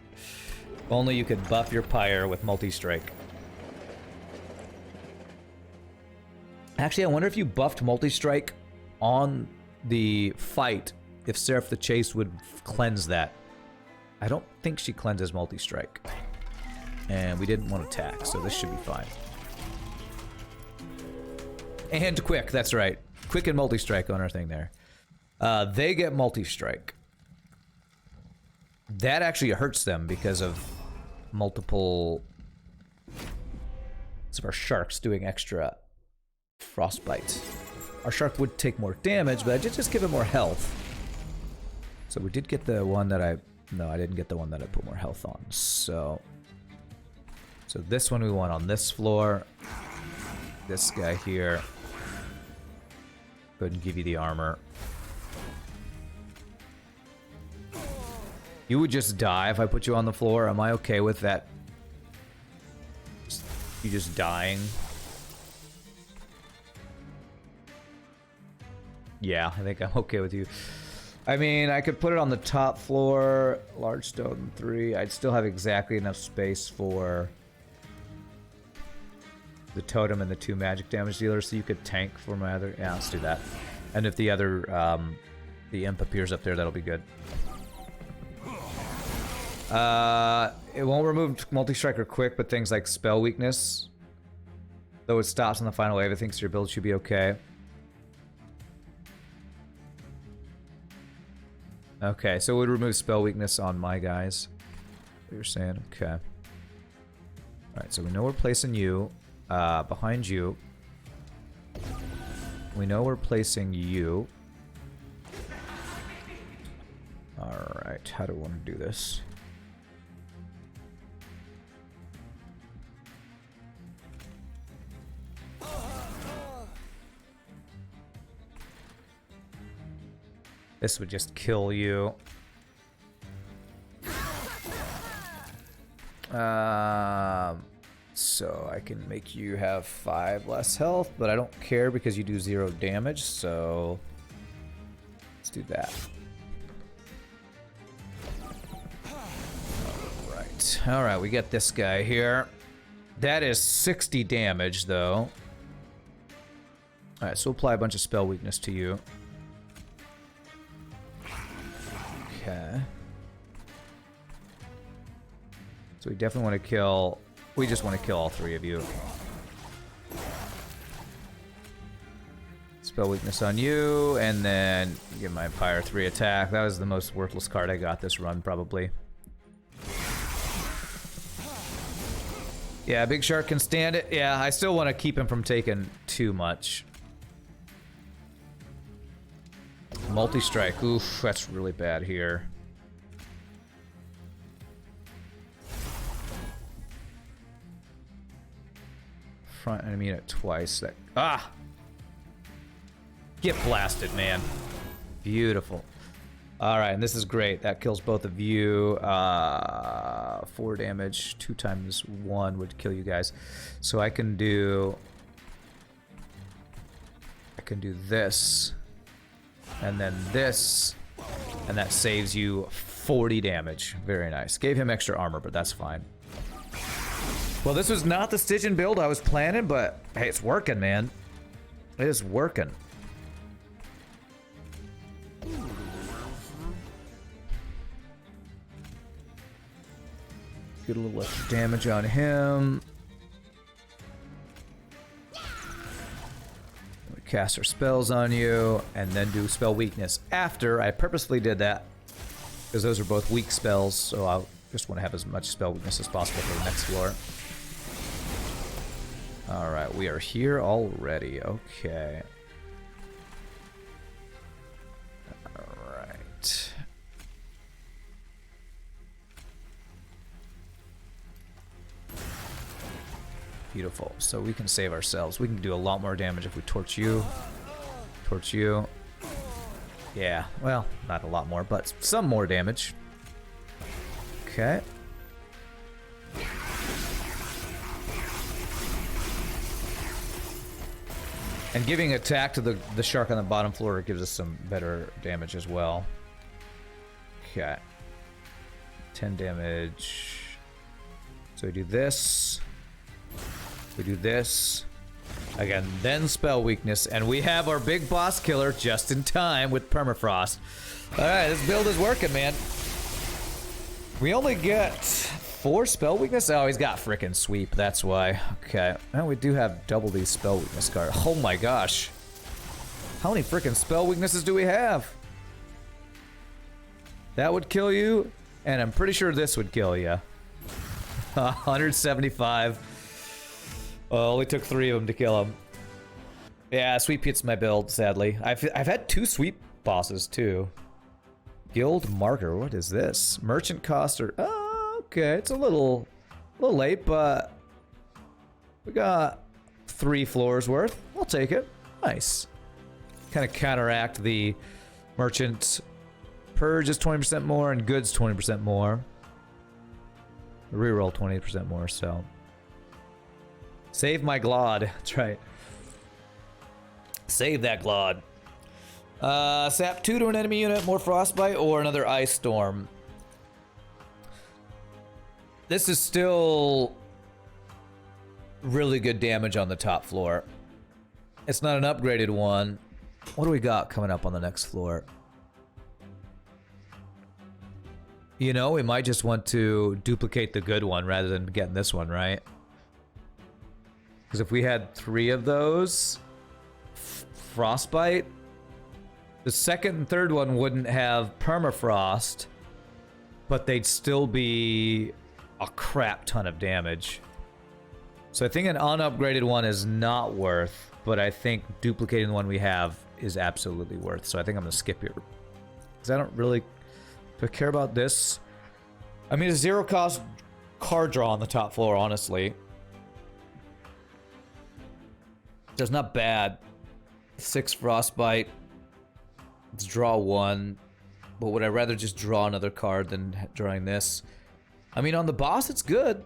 Speaker 1: Only you could buff your Pyre with multi-strike. Actually, I wonder if you buffed multi-strike on the fight, if Seraph the Chase would cleanse that. I don't think she cleanses multi-strike. And we didn't want to attack, so this should be fine. And quick, that's right. Quick and multi-strike on our thing there. They get multi-strike. That actually hurts them because of multiple... Because of our sharks doing extra frostbite. Our shark would take more damage, but I did just give it more health. So we did get the one that I... No, I didn't get the one that I put more health on. So this one we want on this floor. This guy here. Go ahead and give you the armor. You would just die if I put you on the floor. Am I okay with that? You just dying? Yeah, I think I'm okay with you. I mean, I could put it on the top floor. Large stone 3. I'd still have exactly enough space for the totem and the 2 magic damage dealers, so you could tank for my other... Yeah, let's do that. And if the other, the imp appears up there, that'll be good. It won't remove multi-strike or quick, but things like spell weakness. Though it stops on the final wave, I think your build should be okay. Okay, so it would remove spell weakness on my guys. What you're saying? Okay. Alright, so we know we're placing you behind you. We know we're placing you. Alright, how do we want to do this? This would just kill you. So I can make you have 5 less health, but I don't care because you do 0 damage, so let's do that. Alright, we get this guy here. That is 60 damage, though. Alright, so apply a bunch of spell weakness to you. Okay. So we definitely want to kill... We just want to kill all 3 of you. Spell weakness on you, and then give my Pyre 3 attack. That was the most worthless card I got this run, probably. Yeah, Big Shark can stand it. Yeah, I still want to keep him from taking too much. Multi-strike. Oof, that's really bad here. Front enemy at twice. That get blasted, man. Beautiful. Alright, and this is great. That kills both of you. 4 damage. 2 times 1 would kill you guys. So I can do this. And then this. And that saves you 40 damage. Very nice. Gave him extra armor, but that's fine. Well, this was not the Stygian build I was planning, but hey, it's working, man. It is working. Get a little extra damage on him. We cast our spells on you, and then do spell weakness after. I purposefully did that because those are both weak spells, so Just want to have as much spell weakness as possible for the next floor. Alright, we are here already. Okay. Alright. Beautiful. So we can save ourselves. We can do a lot more damage if we torch you. Torch you. Yeah, well, not a lot more, but some more damage. Okay. And giving attack to the shark on the bottom floor gives us some better damage as well. Okay. 10 damage. So we do this. We do this. Again, then spell weakness, and we have our big boss killer just in time with permafrost. Alright, this build is working, man. We only get 4 spell weakness? Oh, he's got frickin' sweep, that's why. Okay. Well, we do have double these spell weakness cards. Oh my gosh. How many frickin' spell weaknesses do we have? That would kill you, and I'm pretty sure this would kill you. 175. Oh, only took 3 of them to kill him. Yeah, sweep hits my build, sadly. I've had 2 sweep bosses, too. Guild marker, what is this? Merchant cost or... Oh, okay, it's a little late, but... We got 3 floors worth. I'll take it. Nice. Kind of counteract the merchant purge is 20% more and goods 20% more. Reroll 20% more, so... Save my Glod. That's right. Save that Glod. Sap 2 to an enemy unit, more frostbite, or another ice storm. This is still really good damage on the top floor. It's not an upgraded one. What do we got coming up on the next floor? You know, we might just want to duplicate the good one rather than getting this one, right? Because if we had 3 of those, frostbite, the second and third one wouldn't have permafrost, but they'd still be a crap ton of damage. So I think an unupgraded one is not worth, but I think duplicating the one we have is absolutely worth. So I think I'm gonna skip here. Because I don't really... Do I care about this? I mean, a 0 cost card draw on the top floor, honestly. That's not bad. 6 frostbite. Let's draw 1. But would I rather just draw another card than drawing this? I mean, on the boss, it's good.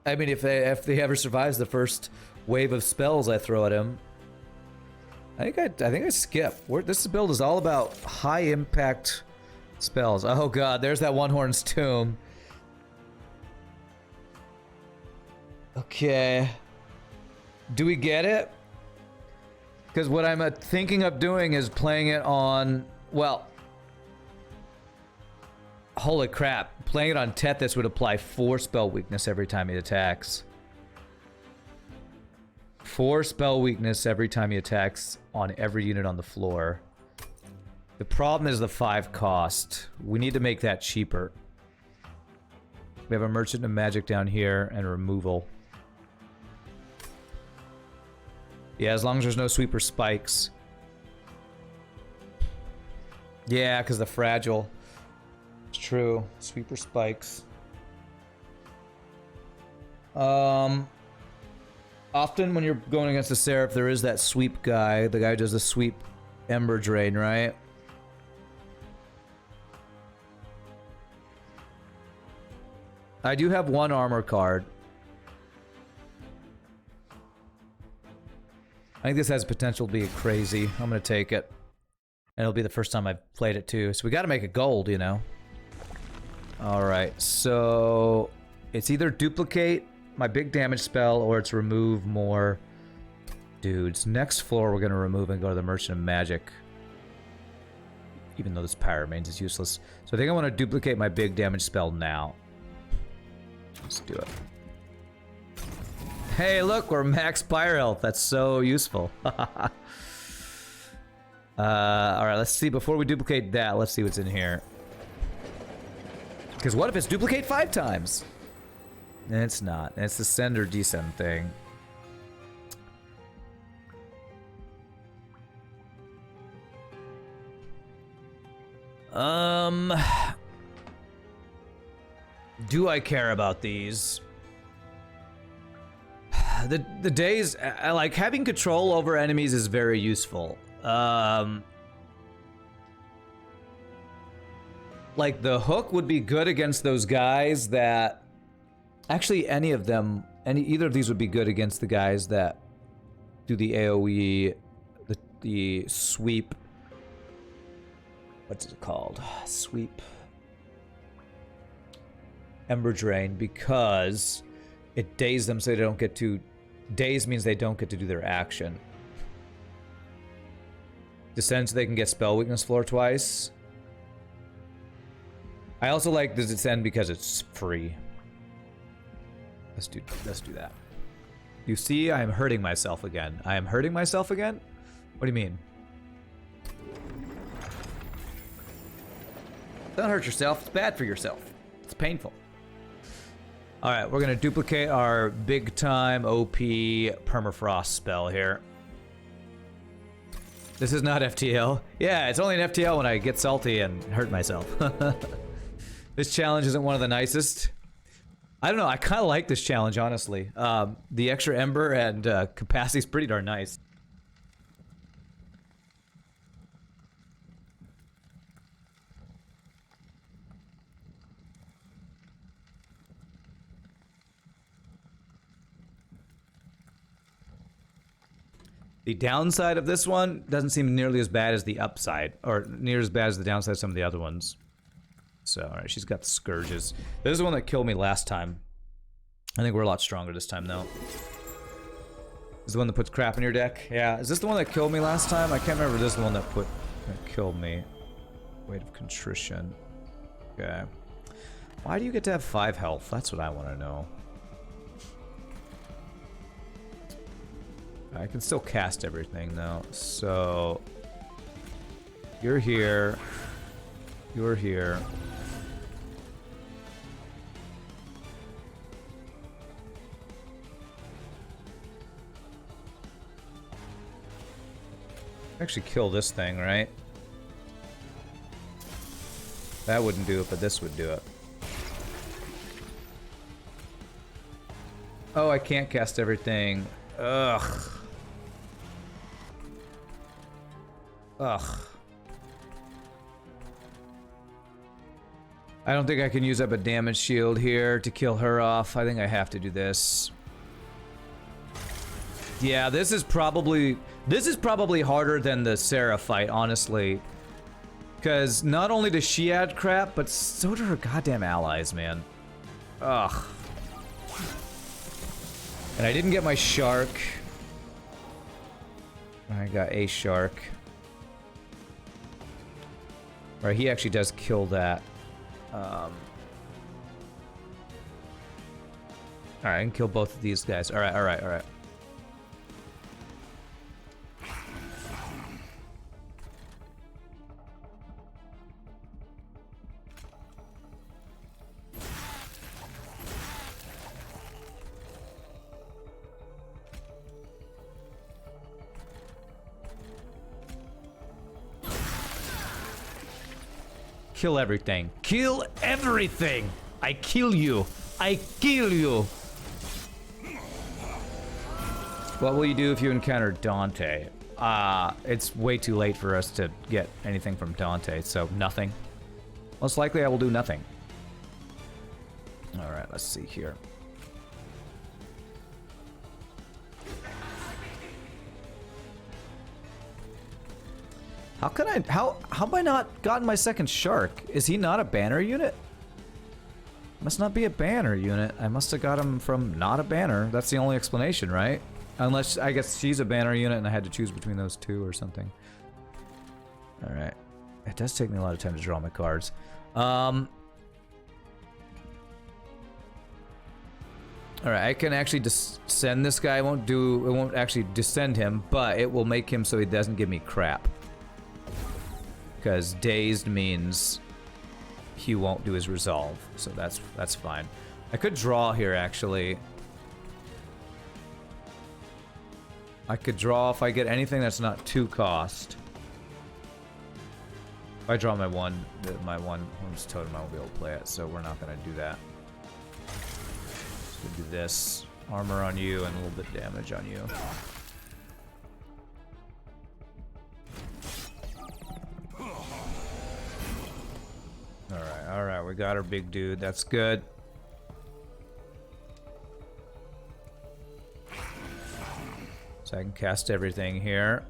Speaker 1: I mean, if they ever survives the first wave of spells I throw at him, I think I skip. This build is all about high impact spells. Oh god, there's that One Horn's Tomb. Okay. Do we get it? Because what I'm thinking of doing is playing it on... Well... Holy crap. Playing it on Tethys would apply 4 spell weakness every time he attacks. 4 spell weakness every time he attacks on every unit on the floor. The problem is the 5 cost. We need to make that cheaper. We have a Merchant of Magic down here and removal. Yeah, as long as there's no sweeper spikes. Yeah, because the fragile. It's true. Sweeper spikes. Often when you're going against the Seraph, there is that sweep guy. The guy who does the sweep Ember Drain, right? I do have 1 armor card. I think this has potential to be crazy. I'm gonna take it. And it'll be the first time I've played it too. So we gotta make it gold, you know. Alright, so... It's either duplicate my big damage spell, or it's remove more dudes. Next floor we're gonna remove and go to the Merchant of Magic. Even though this Power Remains is useless. So I think I want to duplicate my big damage spell now. Let's do it. Hey, look, we're max Pyre Health. That's so useful. Alright, let's see. Before we duplicate that, let's see what's in here. Because what if it's duplicate 5 times? It's not. It's the send or descend thing. Do I care about these? The days, like having control over enemies is very useful. Like the hook would be good against those guys that, actually any of them, either of these would be good against the guys that do the AoE, the sweep. What's it called? Sweep. Ember Drain, because it dazes them so they don't get to... Daze means they don't get to do their action. Descend so they can get spell weakness floor twice. I also like the descend because it's free. Let's do that. You see, I am hurting myself again. I am hurting myself again? What do you mean? Don't hurt yourself. It's bad for yourself. It's painful. Alright, we're gonna duplicate our big time OP permafrost spell here. This is not FTL. Yeah, it's only an FTL when I get salty and hurt myself. This challenge isn't one of the nicest. I don't know, I kind of like this challenge, honestly. The extra ember and capacity is pretty darn nice. The downside of this one doesn't seem nearly as bad as the upside, or near as bad as the downside of some of the other ones. So, alright, she's got the scourges. This is the one that killed me last time. I think we're a lot stronger this time, though. This is the one that puts crap in your deck? Yeah, is this the one that killed me last time? I can't remember if this is the one that killed me. Weight of contrition. Okay. Why do you get to have 5 health? That's what I want to know. I can still cast everything though, so you're here, you're here. Actually kill this thing, right? That wouldn't do it, but this would do it. Oh, I can't cast everything. Ugh. Ugh. I don't think I can use up a damage shield here to kill her off. I think I have to do this. Yeah, this is probably harder than the Sarah fight, honestly. Because not only does she add crap, but so do her goddamn allies, man. Ugh. And I didn't get my shark. I got a shark. Or he actually does kill that. Alright, I can kill both of these guys. Alright, alright, alright. Kill everything. Kill everything! I kill you! I kill you! What will you do if you encounter Dante? It's way too late for us to get anything from Dante, so nothing. Most likely I will do nothing. Alright, let's see here. How can I, how have I not gotten my second shark? Is he not a banner unit? Must not be a banner unit. I must have got him from not a banner. That's the only explanation, right? Unless, I guess she's a banner unit and I had to choose between those two or something. Alright. It does take me a lot of time to draw my cards. Alright, I can actually descend this guy. It won't actually descend him, but it will make him so he doesn't give me crap. Because dazed means he won't do his resolve, so that's fine. I could draw here, actually. I could draw if I get anything that's not 2 cost. If I draw my one Horns Totem, I won't be able to play it, so we're not gonna do that. So we'll do this. Armor on you and a little bit damage on you. Alright, we got our big dude. That's good. So I can cast everything here.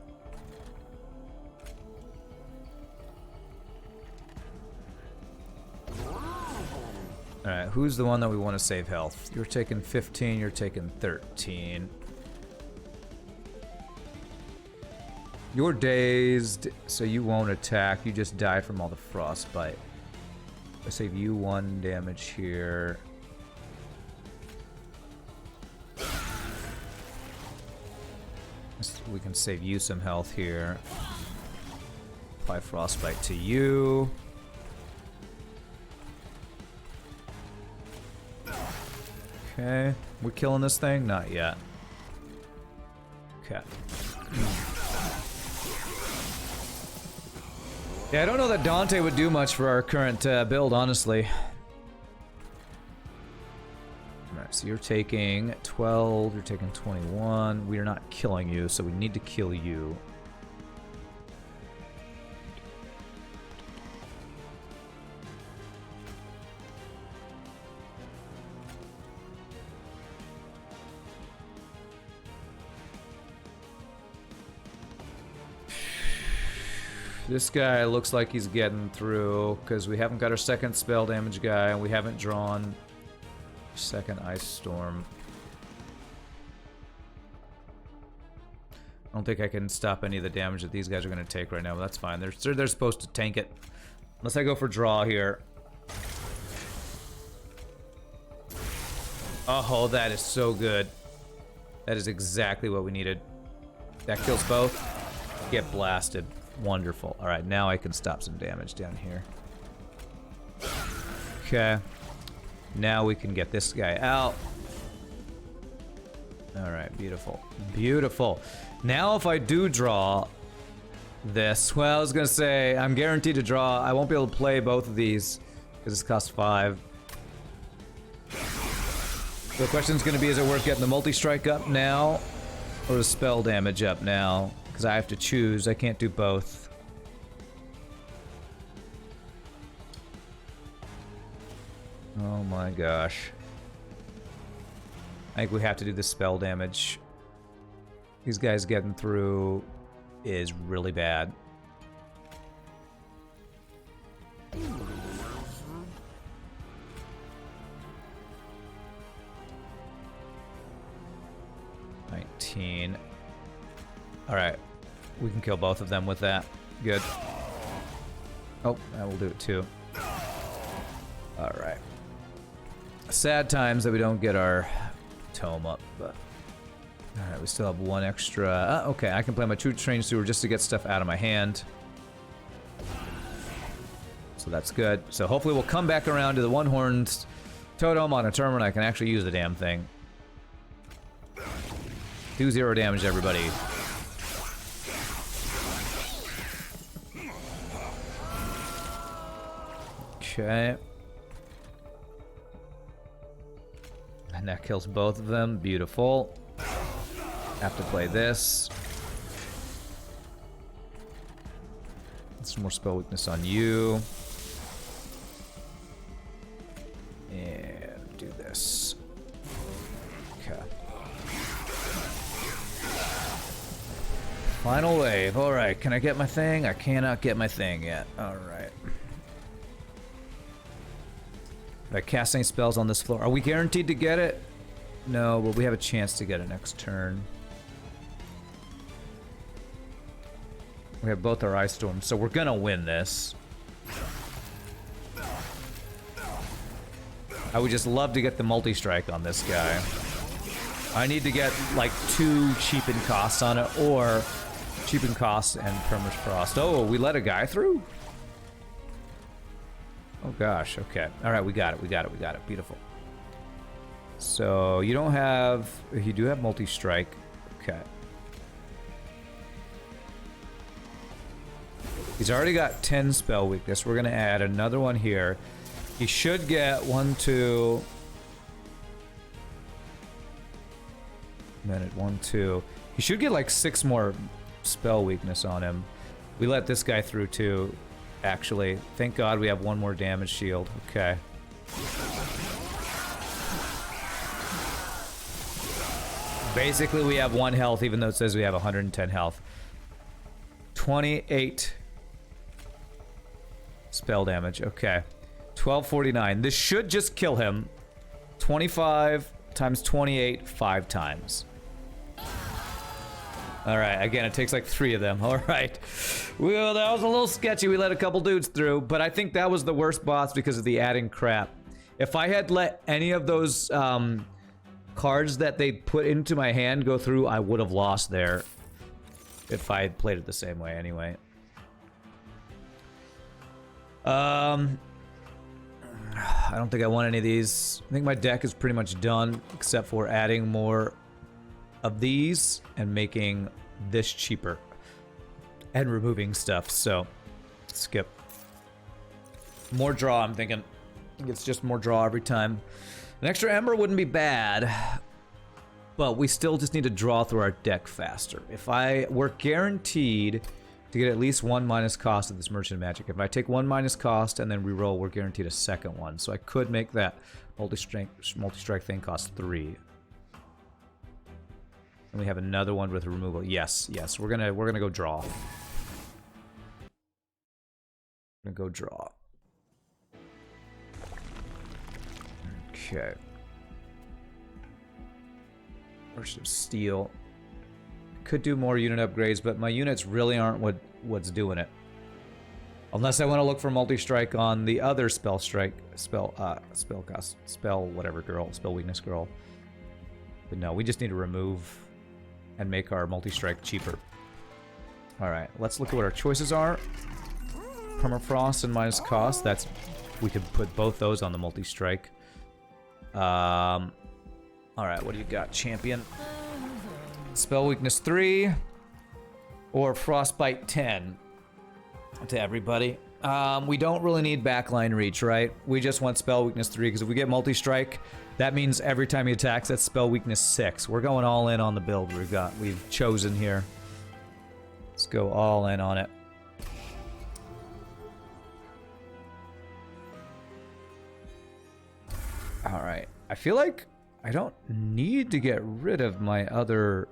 Speaker 1: Alright, who's the one that we want to save health? You're taking 15, you're taking 13. You're dazed, so you won't attack. You just die from all the frostbite. I save you 1 damage here. We can save you some health here. Apply frostbite to you. Okay, we're killing this thing? Not yet. Okay. Yeah, I don't know that Dante would do much for our current build, honestly. Alright, so you're taking 12, you're taking 21. We are not killing you, so we need to kill you. This guy looks like he's getting through, because we haven't got our second spell damage guy, and we haven't drawn second Ice Storm. I don't think I can stop any of the damage that these guys are going to take right now, but that's fine. They're supposed to tank it. Unless I go for draw here. Oh, that is so good. That is exactly what we needed. That kills both. Get blasted. Wonderful. Alright, now I can stop some damage down here. Okay. Now we can get this guy out. Alright, beautiful. Beautiful. Now if I do draw this, well, I was gonna say, I'm guaranteed to draw. I won't be able to play both of these, because this costs 5. So the question's gonna be, is it worth getting the multi-strike up now, or the spell damage up now? Because I have to choose. I can't do both. Oh my gosh. I think we have to do the spell damage. These guys getting through is really bad. Alright. We can kill both of them with that. Good. Oh, that will do it too. Alright. Sad times that we don't get our tome up, but... Alright, we still have 1 extra... okay, I can play my True Train Sewer just to get stuff out of my hand. So that's good. So hopefully we'll come back around to the 1-horned totem on a turn when I can actually use the damn thing. Do 0 damage, everybody. Okay. And that kills both of them. Beautiful. Have to play this. Some more spell weakness on you. And do this. Okay. Final wave. Alright, can I get my thing? I cannot get my thing yet. Alright. If I cast any spells on this floor, are we guaranteed to get it? No, but we have a chance to get it next turn. We have both our Ice Storms, so we're gonna win this. I would just love to get the multi-strike on this guy. I need to get like 2 cheapen costs on it, or cheapen costs and permafrost. Oh, we let a guy through? Oh gosh, okay. Alright, we got it, we got it, we got it. Beautiful. So, you don't have... You do have multi-strike. Okay. He's already got 10 spell weakness. We're going to add another one here. He should get 1, 2... Minute, 1, 2. He should get like 6 more spell weakness on him. We let this guy through too, actually. Thank God we have 1 more damage shield. Okay. Basically, we have 1 health, even though it says we have 110 health. 28 spell damage. Okay. 1249. This should just kill him. 25 times 28, 5 times. Alright, again, it takes like 3 of them. Alright. Well, that was a little sketchy. We let a couple dudes through, but I think that was the worst boss because of the adding crap. If I had let any of those cards that they put into my hand go through, I would have lost there. If I had played it the same way anyway. I don't think I want any of these. I think my deck is pretty much done, except for adding more of these and making this cheaper. And removing stuff, so skip. More draw, I'm thinking. I think it's just more draw every time. An extra Ember wouldn't be bad, but we still just need to draw through our deck faster. If we're guaranteed to get at least 1 minus cost of this Merchant Magic. If I take 1 minus cost and then reroll, we're guaranteed a second one. So I could make that multi-strike thing cost 3. And we have another one with removal. Yes, yes, we're gonna go draw. We're gonna go draw. Okay. Burst of Steel. Could do more unit upgrades, but my units really aren't what's doing it. Unless I want to look for multi-strike on the other spell weakness girl. But no, we just need to remove and make our multi-strike cheaper. Alright, let's look at what our choices are. Permafrost and minus cost. We could put both those on the multi-strike. Alright, what do you got, champion? Spell weakness 3 or frostbite 10 to everybody. We don't really need backline reach, right? We just want spell weakness 3 because if we get multi-strike, that means every time he attacks, that's spell weakness 6. We're going all in on the build we've chosen here. Let's go all in on it. All right. I feel like I don't need to get rid of my other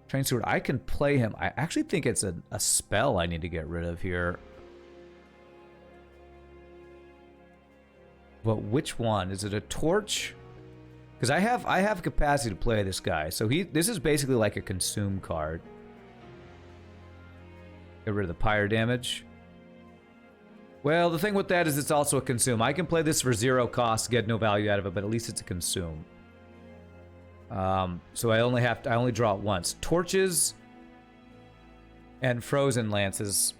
Speaker 1: Train Steward. I can play him. I actually think it's a spell I need to get rid of here. But which one? Is it a torch? Because I have capacity to play this guy. So this is basically like a consume card. Get rid of the pyre damage. Well, the thing with that is it's also a consume. I can play this for 0 cost, get no value out of it, but at least it's a consume. So I only draw it once. Torches and frozen lances.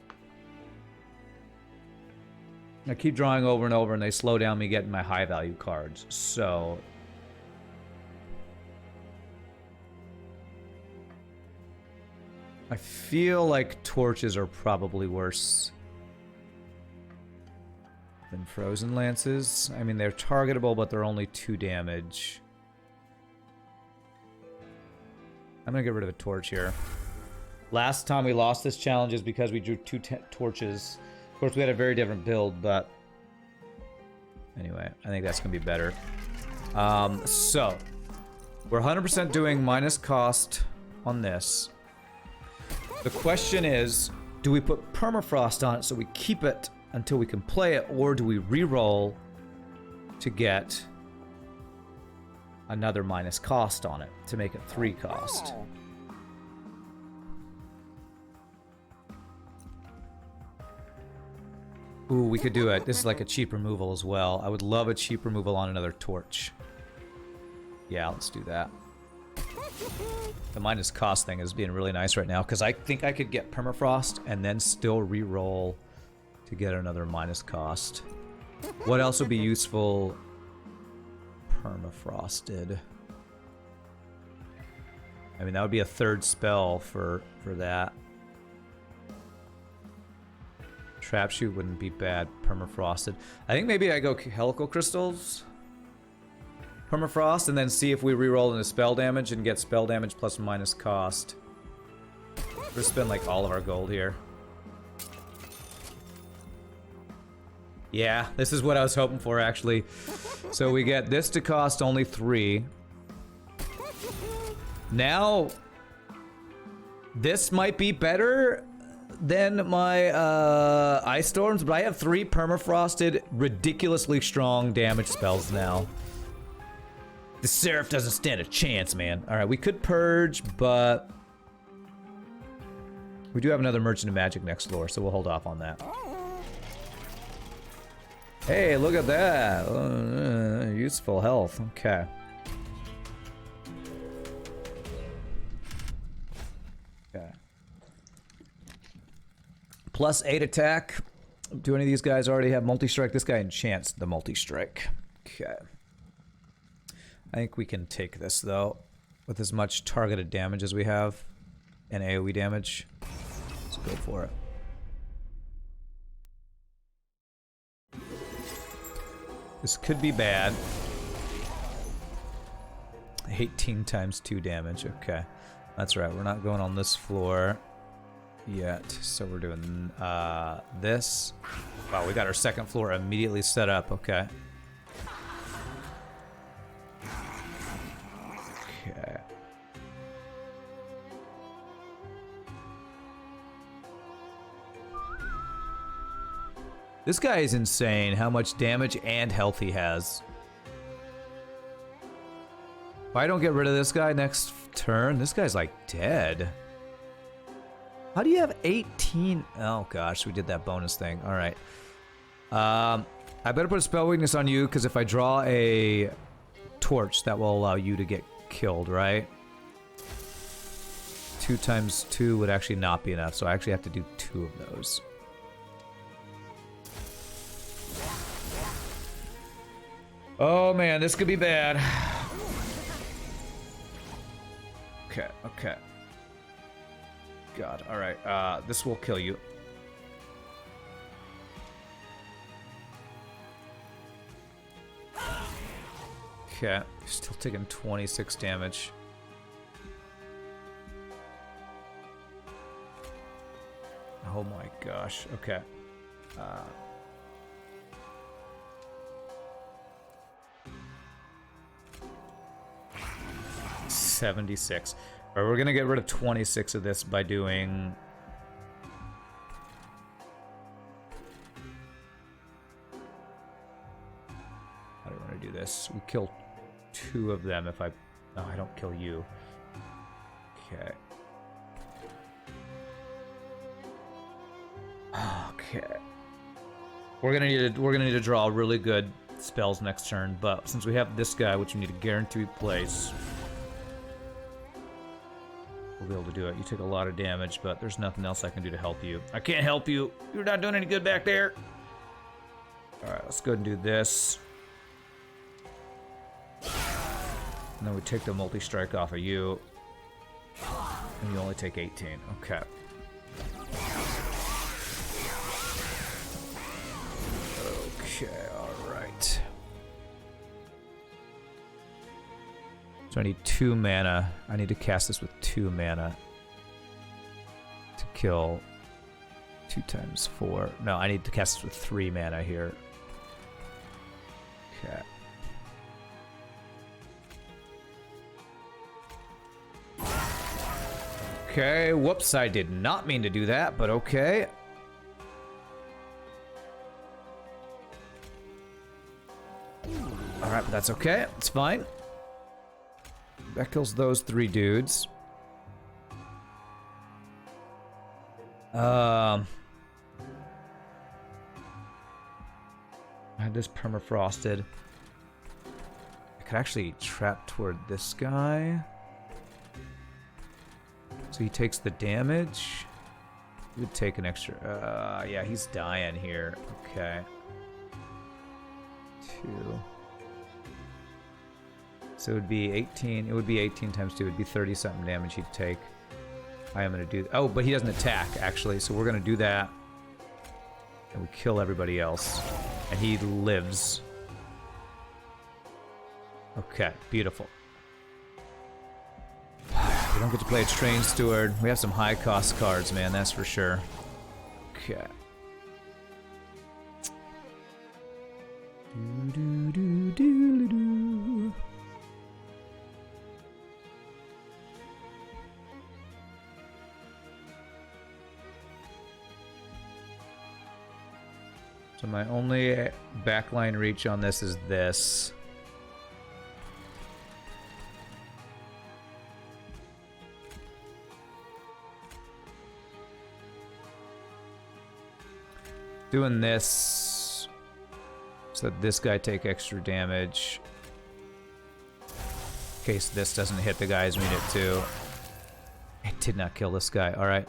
Speaker 1: I keep drawing over and over, and they slow down me getting my high value cards. So I feel like torches are probably worse than frozen lances. I mean, they're targetable, but they're only 2 damage. I'm gonna get rid of a torch here. Last time we lost this challenge is because we drew 2 torches. Of course, we had a very different build, but anyway, I think that's gonna be better. So we're 100% doing minus cost on this. The question is, do we put permafrost on it so we keep it until we can play it, or do we re-roll to get another minus cost on it to make it 3 cost? Ooh, we could do it. This is like a cheap removal as well. I would love a cheap removal on another torch. Yeah, let's do that. The minus cost thing is being really nice right now because I think I could get permafrost and then still re-roll to get another minus cost. What else would be useful? Permafrosted. I mean, that would be a third spell for that. Trap shoot wouldn't be bad. Permafrosted. I think maybe I go helical crystals. Permafrost, and then see if we reroll into spell damage and get spell damage plus minus cost. We're spend like all of our gold here. Yeah, this is what I was hoping for, actually. So we get this to cost only 3. Now, this might be better than my Ice Storms, but I have 3 permafrosted, ridiculously strong damage spells now. The Seraph doesn't stand a chance, man. Alright, we could Purge, but we do have another Merchant of Magic next floor, so we'll hold off on that. Hey, look at that. Useful health. Okay. Okay. Plus 8 attack. Do any of these guys already have multi-strike? This guy enchants the multi-strike. Okay. I think we can take this, though, with as much targeted damage as we have and AoE damage. Let's go for it. This could be bad. 18 times 2 damage. Okay. That's right. We're not going on this floor yet. So we're doing this. Wow, we got our second floor immediately set up. Okay. Okay. This guy is insane how much damage and health he has. If I don't get rid of this guy next turn, this guy's like dead. How do you have 18? Oh gosh, we did that bonus thing. All right. I better put a spell weakness on you because if I draw a torch, that will allow you to get killed, right? 2 times 2 would actually not be enough, so I actually have to do 2 of those. Oh man, this could be bad. Okay, okay. God, alright. This will kill you. Okay, still taking 26 damage. Oh my gosh, okay. 76. All right, we're gonna get rid of 26 of this by doing. How do I want to do this? We kill 2 of them if I. No, I don't kill you. Okay. Okay. We're gonna need to draw really good spells next turn, but since we have this guy, which we need a guaranteed place, we'll be able to do it. You took a lot of damage, but there's nothing else I can do to help you. I can't help you. You're not doing any good back there. All right, let's go ahead and do this. And then we take the multi-strike off of you. And you only take 18. Okay. Okay, alright. So I need 2 mana. I need to cast this with 2 mana. To kill 2 times 4. No, I need to cast this with 3 mana here. Okay. Okay, whoops, I did not mean to do that, but okay. Alright, but that's okay. It's fine. That kills those 3 dudes. I had this permafrosted. I could actually trap toward this guy. So he takes the damage. He would take an extra. Yeah, he's dying here. Okay. 2. So it would be 18. It would be 18 times 2. It would be 30 something damage he'd take. I am going to do... Oh, but he doesn't attack, actually. So we're going to do that. And we kill everybody else. And he lives. Okay, beautiful. We don't get to play a Train Steward. We have some high-cost cards, man, that's for sure. Okay. So my only backline reach on this is this. Doing this so that this guy take extra damage in case this doesn't hit the guys we need it to. It did not kill this guy. All right.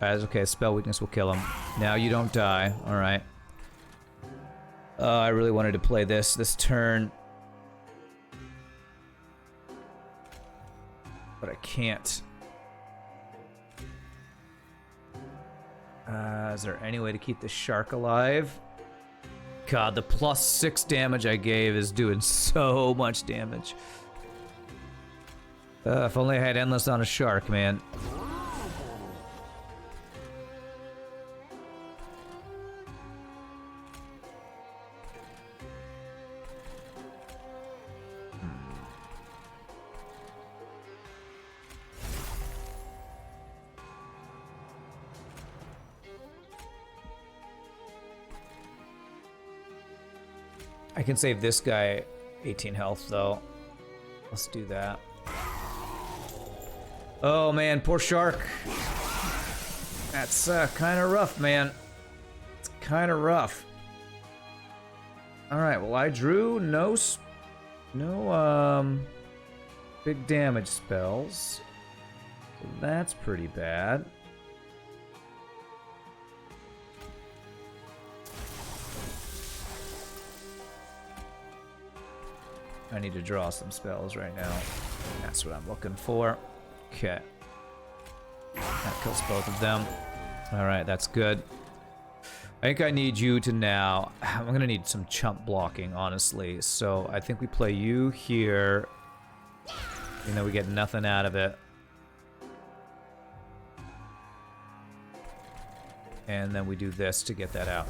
Speaker 1: Okay, spell weakness will kill him. Now you don't die. All right. I really wanted to play this turn, but I can't. Is there any way to keep the shark alive? God, the +6 damage I gave is doing so much damage. If only I had endless on a shark, man. I can save this guy 18 health, though. Let's do that. Oh, man, poor shark. That's kind of rough, man. It's kind of rough. All right, well, I drew no big damage spells. So that's pretty bad. I need to draw some spells right now. That's what I'm looking for. Okay. That kills both of them. Alright, that's good. I think I need you to now... I'm gonna need some chump blocking, honestly. So I think we play you here. Even though we get nothing out of it. And then we do this to get that out.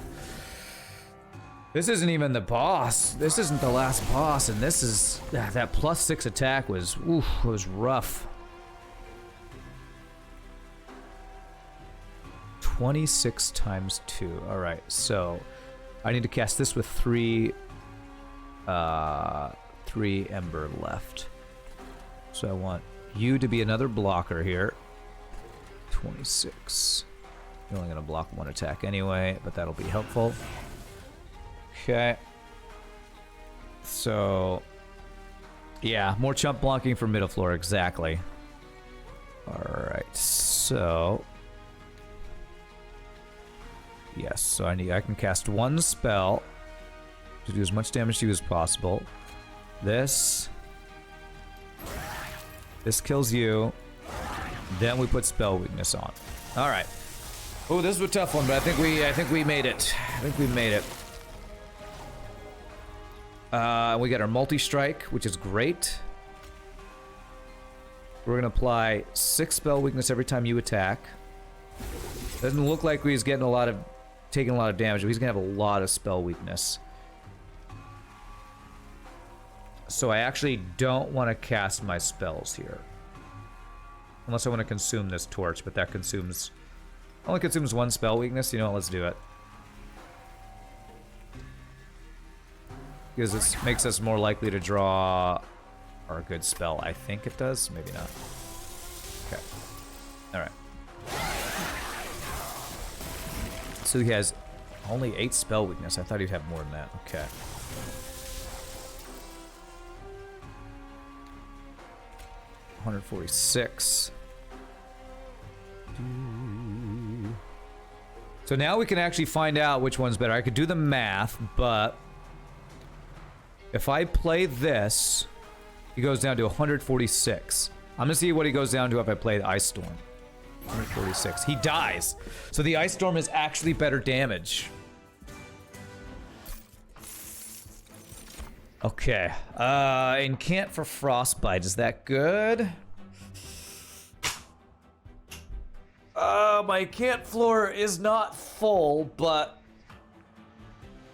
Speaker 1: This isn't even the boss. This isn't the last boss, and this is... that +6 attack was... oof, was rough. 26 times 2. Alright, so... I need to cast this with 3 Ember left. So I want you to be another blocker here. 26. You're only going to block 1 attack anyway, but that'll be helpful. Okay. So, yeah, more chump blocking for middle floor, exactly. Alright, so... yes, so I can cast 1 spell to do as much damage to you as possible. This kills you. Then we put spell weakness on. Alright. Oh, this was a tough one, but I think we made it. I think we made it. We got our multi-strike, which is great. We're gonna apply 6 spell weakness every time you attack. Doesn't look like he's taking a lot of damage, but he's gonna have a lot of spell weakness. So I actually don't want to cast my spells here. Unless I want to consume this torch, but that only consumes 1 spell weakness. You know what, let's do it. Because this makes us more likely to draw our good spell. I think it does. Maybe not. Okay. Alright. So he has only 8 spell weakness. I thought he'd have more than that. Okay. $146. So now we can actually find out which one's better. I could do the math, but If I play this, he goes down to 146. I'm gonna see what he goes down to if I play the Ice Storm. 146. He dies. So the Ice Storm is actually better damage. Okay. Incant for Frostbite. Is that good? My incant floor is not full, but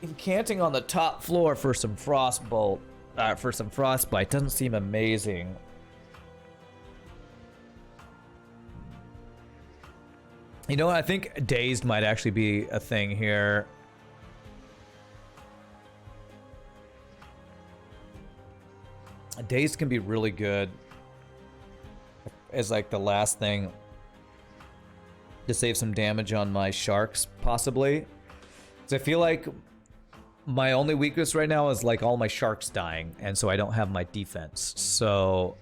Speaker 1: incanting on the top floor for some Frostbolt, for some Frostbite doesn't seem amazing. You know what? I think Dazed might actually be a thing here. Dazed can be really good as like the last thing to save some damage on my sharks, possibly. So I feel like my only weakness right now is like all my sharks dying, and so I don't have my defense. So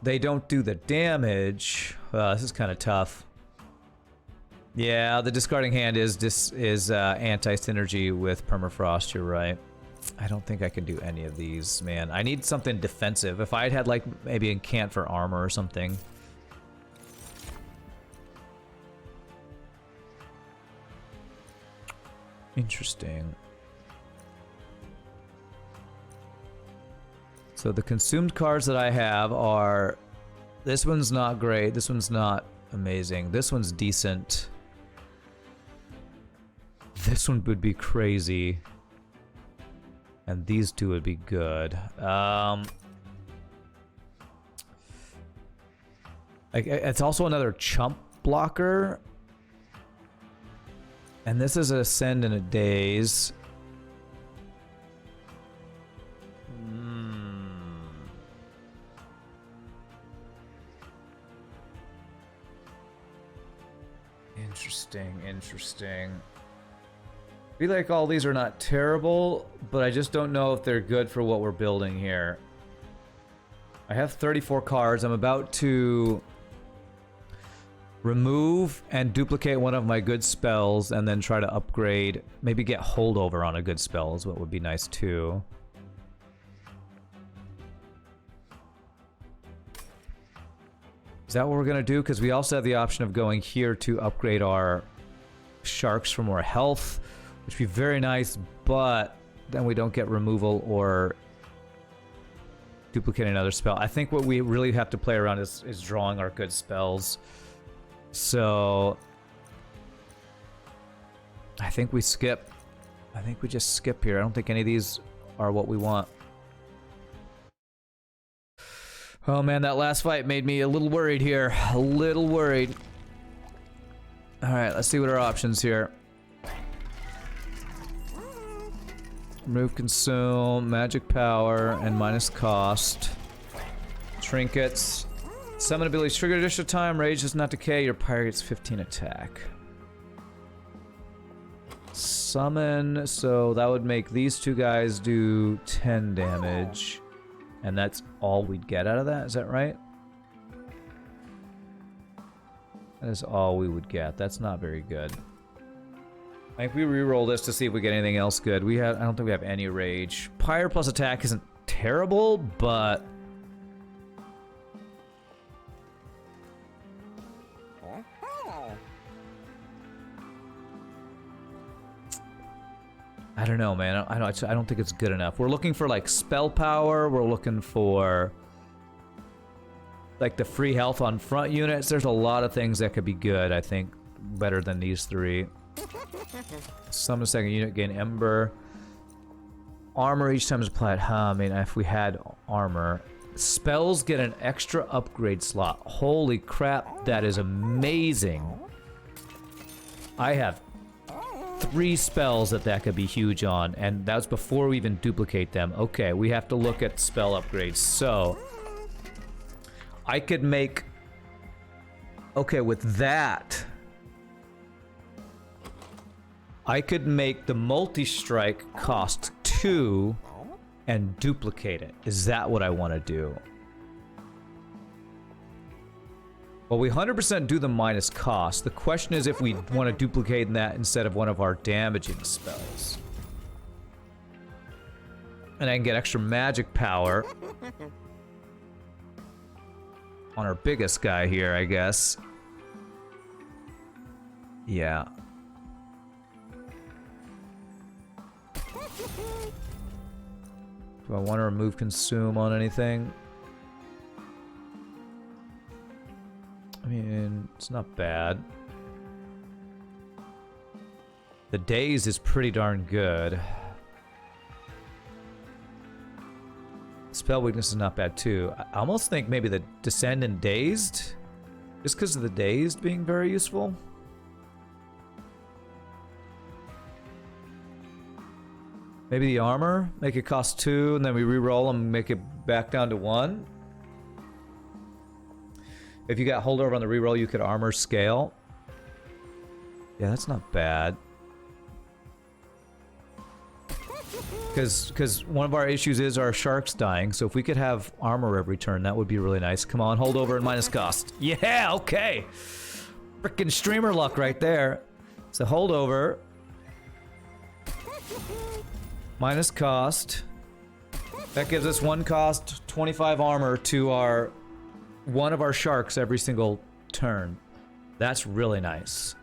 Speaker 1: they don't do the damage. This is kind of tough. Yeah, the discarding hand is anti-synergy with permafrost. You're right. I don't think I can do any of these, man. I need something defensive. If I had like maybe incant for armor or something. Interesting. So the consumed cards that I have are... This one's not great. This one's not amazing. This one's decent. This one would be crazy. And these two would be good. It's also another chump blocker. And this is a Ascend in a Daze. Interesting. I feel like all these are not terrible, but I just don't know if they're good for what we're building here. I have 34 cards. I'm about to remove and duplicate one of my good spells and then try to upgrade. Maybe get holdover on a good spell is what would be nice too. Is that what we're gonna do? Because we also have the option of going here to upgrade our sharks for more health, which would be very nice, but then we don't get removal or duplicate another spell. I think what we really have to play around is drawing our good spells. So I think we skip. I think we just skip here. I don't think any of these are what we want. Oh man, that last fight made me a little worried here. A little worried. Alright, let's see what our options here. Remove consume, magic power, and minus cost. Trinkets. Summon abilities trigger additional time, rage does not decay, your pyre gets 15 attack. Summon, so that would make these two guys do 10 damage. And that's all we'd get out of that, is that right? That is all we would get. That's not very good. I think we re-roll this to see if we get anything else good. I don't think we have any rage. Pyre plus attack isn't terrible, but I don't know, man. I don't think it's good enough. We're looking for like spell power. We're looking for like the free health on front units. There's a lot of things that could be good, I think, better than these three. Summon a second unit, gain Ember. Armor each time is applied. I mean, if we had armor. Spells get an extra upgrade slot. Holy crap, that is amazing. I have 3 spells that could be huge on, and that's before we even duplicate them. Okay, we have to look at spell upgrades. So I could make... Okay, with that, I could make the multi-strike cost 2 and duplicate it. Is that what I want to do? Well, we 100% do the minus cost. The question is if we want to duplicate that instead of one of our damaging spells. And I can get extra magic power on our biggest guy here, I guess. Yeah. Do I want to remove consume on anything? I mean, it's not bad. The daze is pretty darn good. Spell weakness is not bad too. I almost think maybe the descend and dazed, just because of the dazed being very useful. Maybe the armor, make it cost 2, and then we re-roll them and make it back down to 1. If you got holdover on the re-roll, you could armor scale. Yeah, that's not bad. Because one of our issues is our sharks dying, so if we could have armor every turn, that would be really nice. Come on, holdover and minus cost. Yeah, okay. Frickin' streamer luck right there. So holdover. Minus cost. That gives us 1 cost, 25 armor to our one of our sharks every single turn. That's really nice.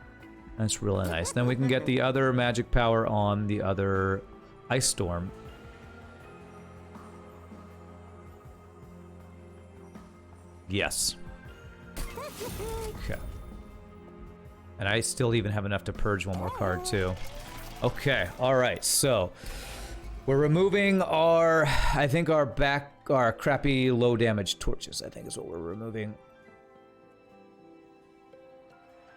Speaker 1: That's really nice. Then we can get the other magic power on the other Ice Storm. Yes. Okay. And I still even have enough to purge one more card too. Okay, alright, so we're removing our, I think our crappy low damage torches, I think is what we're removing.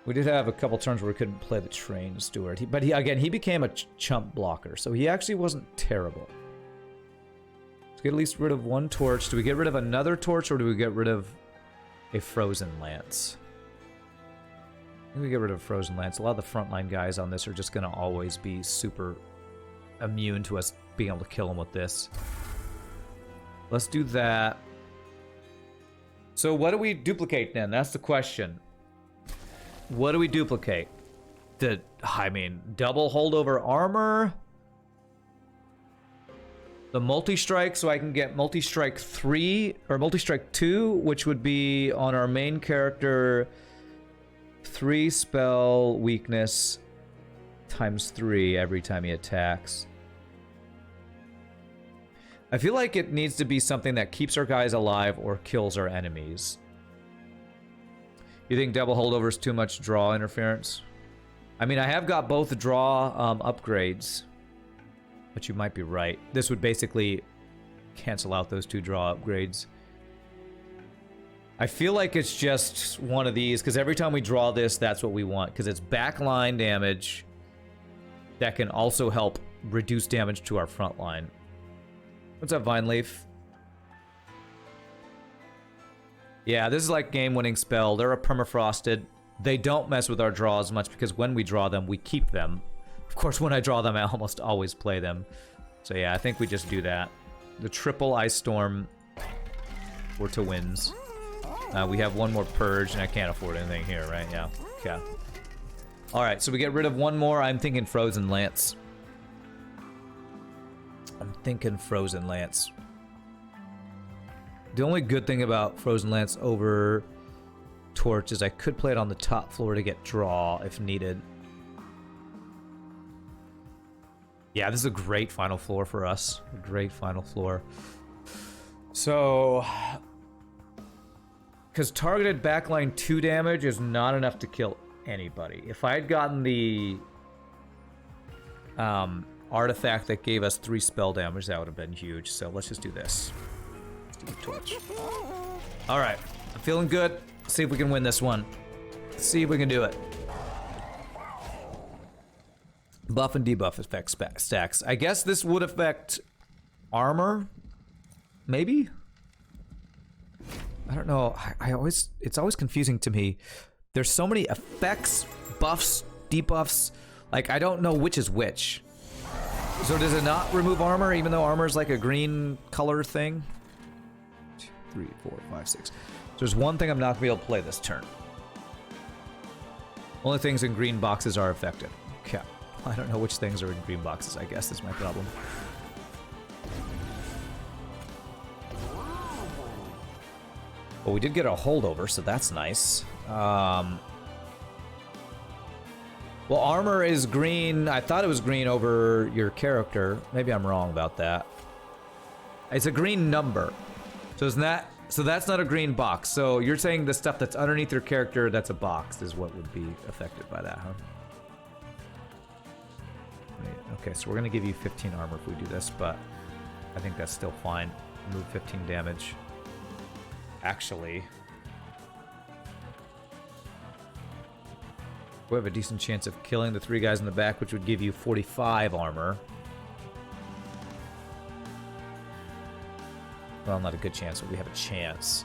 Speaker 1: We did have a couple turns where we couldn't play the train steward, but he became a chump blocker, so he actually wasn't terrible. Let's get at least rid of 1 torch. Do we get rid of another torch, or do we get rid of a frozen lance? I think we get rid of frozen lance. A lot of the frontline guys on this are just gonna always be super immune to us being able to kill them with this. Let's do that. So what do we duplicate then? That's the question. What do we duplicate? I mean, double holdover armor. The multi-strike, so I can get multi-strike 3 or multi-strike 2, which would be on our main character 3 spell weakness times 3 every time he attacks. I feel like it needs to be something that keeps our guys alive or kills our enemies. You think double holdover is too much draw interference? I mean, I have got both draw upgrades, but you might be right. This would basically cancel out those 2 draw upgrades. I feel like it's just one of these, because every time we draw this, that's what we want, because it's backline damage that can also help reduce damage to our front line. What's up, Vine Leaf? Yeah, this is like game-winning spell. They're a permafrosted. They don't mess with our draws much because when we draw them, we keep them. Of course, when I draw them, I almost always play them. So yeah, I think we just do that. The triple Ice Storm for 2 wins. We have 1 more purge, and I can't afford anything here, right? Yeah. Okay. Alright, so we get rid of 1 more. I'm thinking Frozen Lance. I'm thinking Frozen Lance. The only good thing about Frozen Lance over Torch is I could play it on the top floor to get draw if needed. Yeah, this is a great final floor for us. A great final floor. So, because targeted backline 2 damage is not enough to kill anybody. If I had gotten the artifact that gave us 3 spell damage, that would have been huge. So let's just do this. Let's do the torch. All right, I'm feeling good. Let's see if we can win this one. Let's see if we can do it. Buff and debuff effect stacks. I guess this would affect armor, maybe? I don't know. It's always confusing to me. There's so many effects, buffs, debuffs. Like, I don't know which is which. So does it not remove armor, even though armor is like a green color thing? 2, 3, 4, 5, 6. There's one thing I'm not gonna be able to play this turn. Only things in green boxes are affected. Okay. I don't know which things are in green boxes, I guess is my problem. But we did get a holdover, so that's nice. Well, armor is green. I thought it was green over your character. Maybe I'm wrong about that. It's a green number. So isn't that... So that's not a green box. So you're saying the stuff that's underneath your character that's a box is what would be affected by that, huh? Okay, so we're gonna give you 15 armor if we do this, but I think that's still fine. Remove 15 damage. Actually... we have a decent chance of killing the 3 guys in the back, which would give you 45 armor. Well, not a good chance, but we have a chance.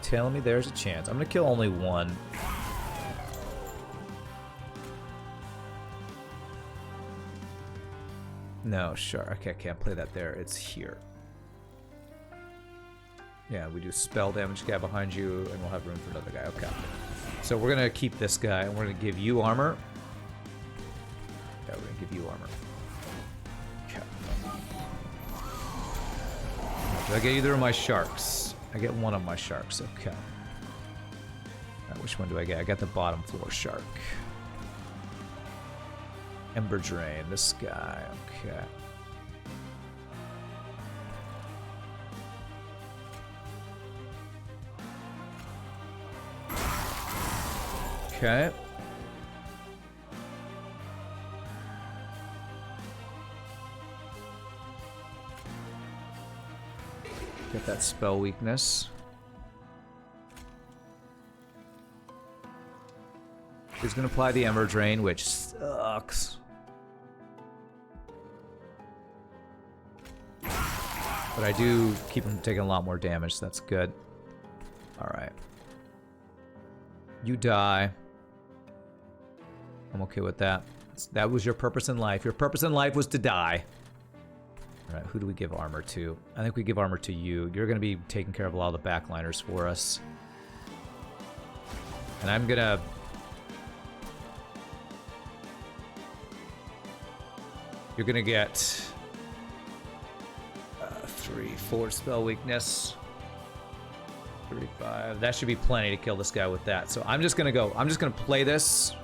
Speaker 1: Tell me there's a chance. I'm gonna kill only 1. No, sure. Okay, I can't play that there. It's here. Yeah, we do spell damage guy behind you, and we'll have room for another guy. Okay. So we're gonna keep this guy, and we're gonna give you armor. Yeah, we're gonna give you armor. Okay. Do I get either of my sharks? I get one of my sharks. Okay. Alright, which one do I get? I got the bottom floor shark. Ember Drain, this guy. Okay. Okay. Get that spell weakness. He's gonna apply the Ember Drain, which sucks. But I do keep him taking a lot more damage, so that's good. Alright. You die. I'm okay with that. That was your purpose in life. Your purpose in life was to die. Alright, who do we give armor to? I think we give armor to you. You're going to be taking care of a lot of the backliners for us. And I'm going to... You're going to get... 3, 4 spell weakness. 35. That should be plenty to kill this guy with that. So I'm just going to go. I'm just going to play this.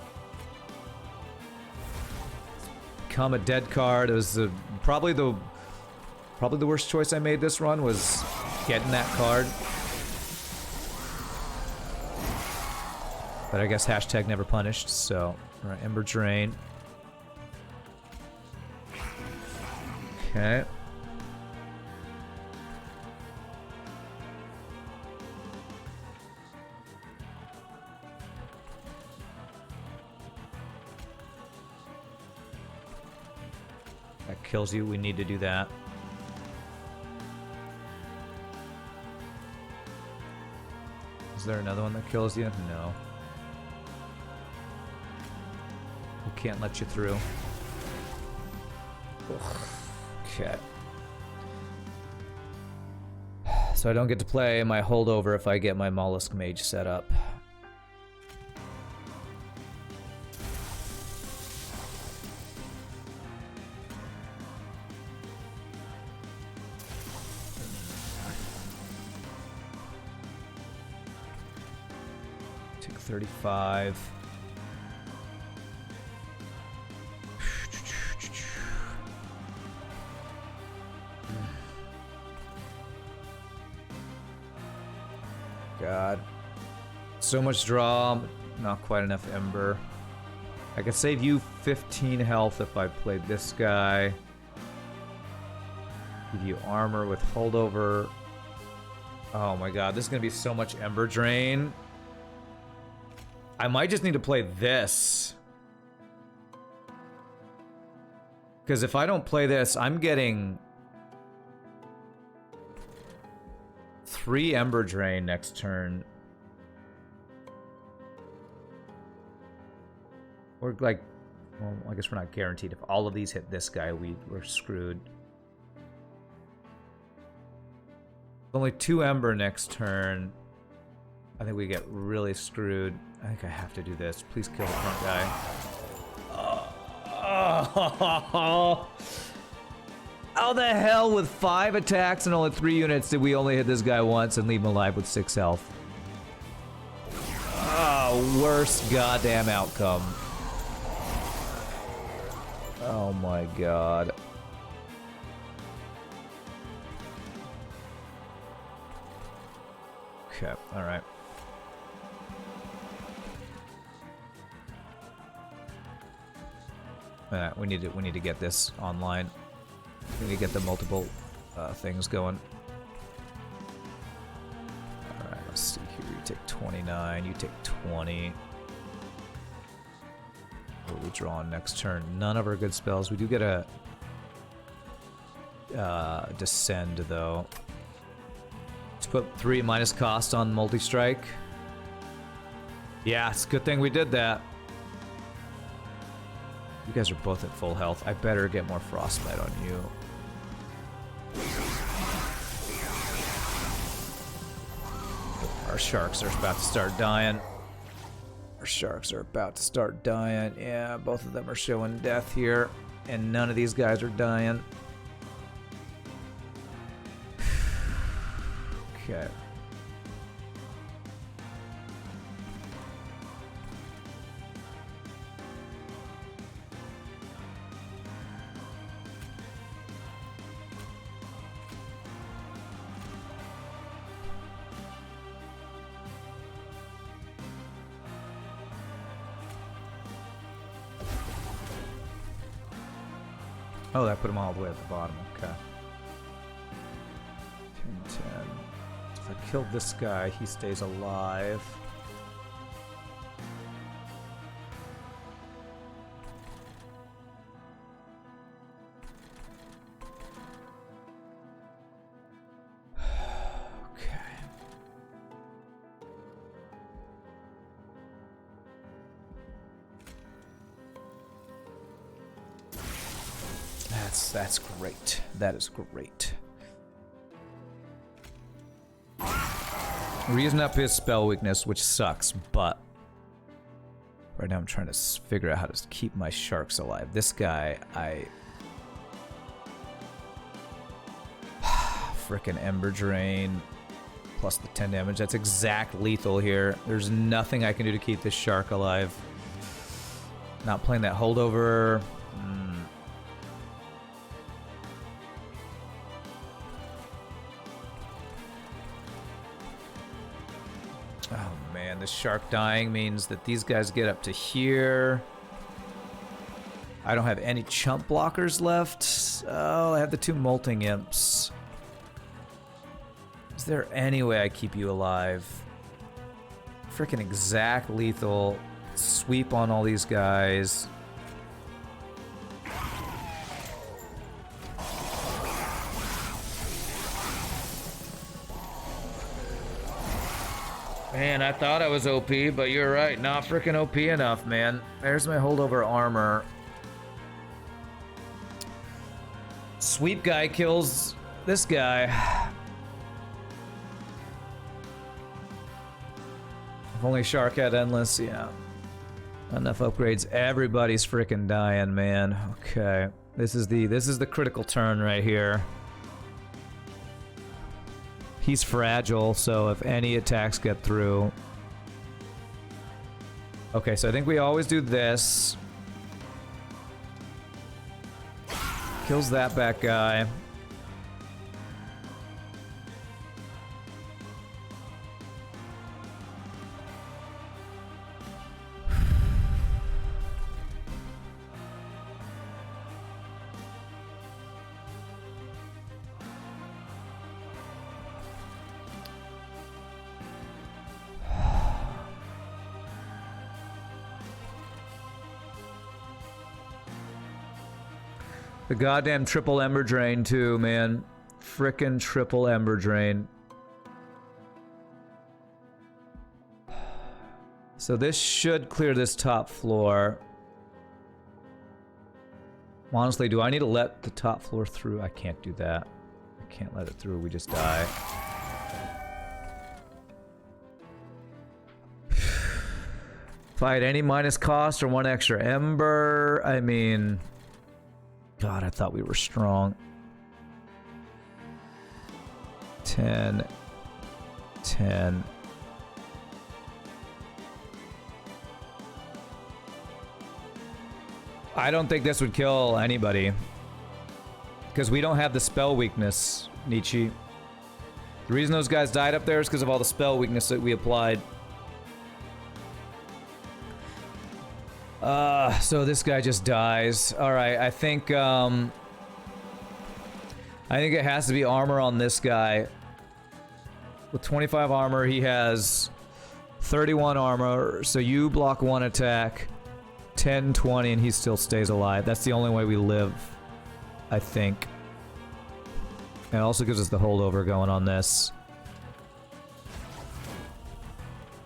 Speaker 1: Become a dead card. It was probably the worst choice I made this run was getting that card. But I guess hashtag never punished. So, all right, Ember Drain. Okay. That kills you. We need to do that. Is there another one that kills you? No. We can't let you through. Ugh. Okay. So I don't get to play my holdover if I get my Mollusk Mage set up. Take 35. God. So much draw, not quite enough Ember. I could save you 15 health if I played this guy. Give you armor with holdover. Oh my god, this is gonna be so much Ember Drain. I might just need to play this. Because if I don't play this, I'm getting 3 Ember Drain next turn. We're like, well, I guess we're not guaranteed. If all of these hit this guy, we're screwed. Only 2 Ember next turn. I think we get really screwed. I think I have to do this. Please kill the front guy. How the hell with 5 attacks and only 3 units did we only hit this guy once and leave him alive with 6 health? Oh, worst goddamn outcome. Oh my god. Okay, alright. We need to get this online. We need to get the multiple things going. Alright, let's see here. You take 29, you take 20. What are we drawing next turn? None of our good spells. We do get a descend though. Let's put 3 minus cost on multi-strike. Yeah, it's a good thing we did that. You guys are both at full health. I better get more frostbite on you. Our sharks are about to start dying. Our sharks are about to start dying. Yeah, both of them are showing death here. And none of these guys are dying. Okay. Oh, that put him all the way at the bottom. Okay. 10, 10. If I kill this guy, he stays alive. That's great. That is great. We're using up his spell weakness, which sucks, but right now I'm trying to figure out how to keep my sharks alive. This guy, frickin' Ember Drain plus the 10 damage. That's exact lethal here. There's nothing I can do to keep this shark alive. Not playing that holdover. Oh man, the shark dying means that these guys get up to here. I don't have any chump blockers left. Oh, I have the 2 molting imps. Is there any way I keep you alive? Freaking exact lethal. Sweep on all these guys. Man, I thought I was OP, but you're right. Not freaking OP enough, man. There's my holdover armor. Sweep guy kills this guy. If only Shark had endless, yeah. Enough upgrades. Everybody's freaking dying, man. Okay. This is the critical turn right here. He's fragile, so if any attacks get through... Okay, so I think we always do this. Kills that back guy. The goddamn triple Ember Drain too, man. Frickin' triple Ember Drain. So this should clear this top floor. Honestly, do I need to let the top floor through? I can't do that. I can't let it through, we just die. If I had any minus cost or 1 extra Ember, I mean... God, I thought we were strong. 10, 10. I don't think this would kill anybody. Because we don't have the spell weakness, Nietzsche. The reason those guys died up there is because of all the spell weakness that we applied. So this guy just dies. Alright, I think it has to be armor on this guy. With 25 armor, he has 31 armor, so you block one attack, 10, 20, and he still stays alive. That's the only way we live, I think. And it also gives us the holdover going on this.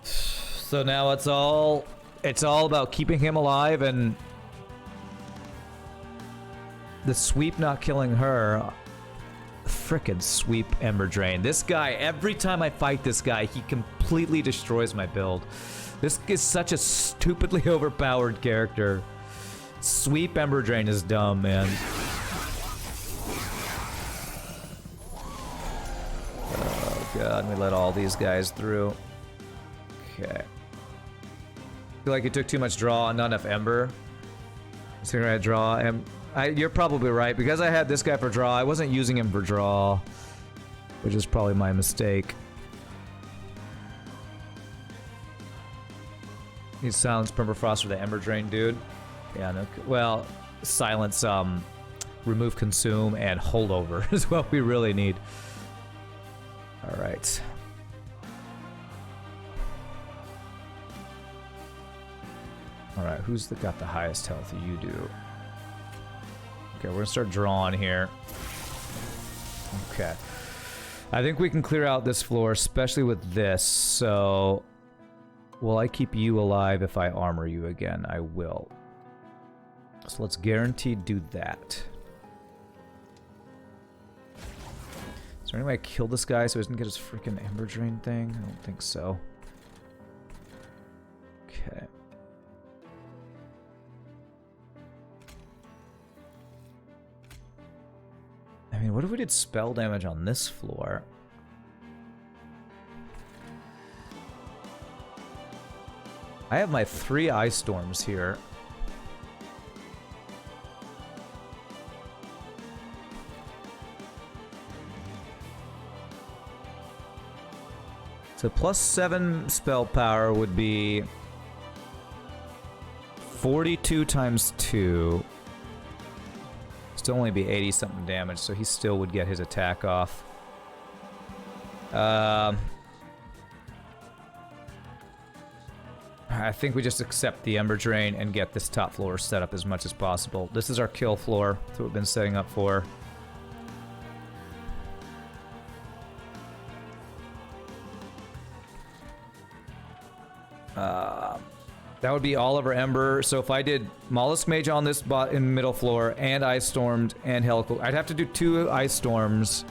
Speaker 1: So now it's all about keeping him alive and the sweep not killing her. Frickin' sweep Ember Drain. This guy, every time I fight this guy, he completely destroys my build. This is such a stupidly overpowered character. Sweep Ember Drain is dumb, man. Oh god, we let all these guys through. Okay. I feel like it took too much draw and not enough Ember. So I draw and you're probably right. Because I had this guy for draw, I wasn't using him for draw. Which is probably my mistake. He silenced Permafrost for the Ember Drain, dude. Yeah, no. Well, silence, remove consume, and holdover is what we really need. Alright. Alright, who's got the highest health? You do. Okay, we're gonna start drawing here. Okay. I think we can clear out this floor, especially with this, so... Will I keep you alive if I armor you again? I will. So let's guaranteed do that. Is there any way I kill this guy so he doesn't get his freaking Ember Drain thing? I don't think so. Okay. I mean, what if we did spell damage on this floor? I have my 3 Ice Storms here. So plus 7 spell power would be 42 times 2. Still only be 80 something damage, so he still would get his attack off. I think we just accept the Ember Drain and get this top floor set up as much as possible. This is our kill floor. That's what we've been setting up for. That would be all of our Ember. So if I did Mollusk Mage on this bot in middle floor and Ice Stormed and Helical, I'd have to do 2 Ice Storms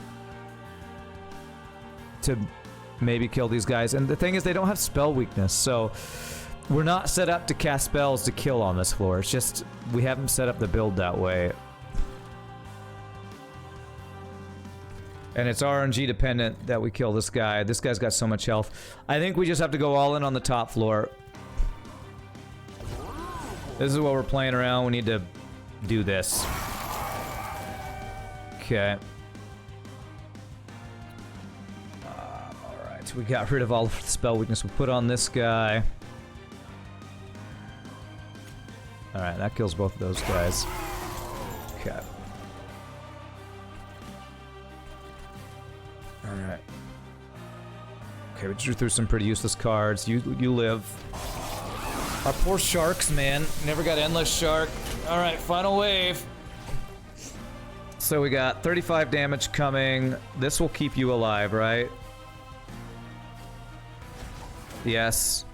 Speaker 1: to maybe kill these guys. And the thing is, they don't have spell weakness, so we're not set up to cast spells to kill on this floor. It's just we haven't set up the build that way. And it's RNG dependent that we kill this guy. This guy's got so much health. I think we just have to go all in on the top floor. This is what we're playing around. We need to do this. Okay. Alright, so we got rid of all of the spell weakness we put on this guy. Alright, that kills both of those guys. Okay. Alright. Okay, we drew through some pretty useless cards. You live. Our poor sharks, man. Never got Endless Shark. Alright, final wave. So we got 35 damage coming. This will keep you alive, right? Yes.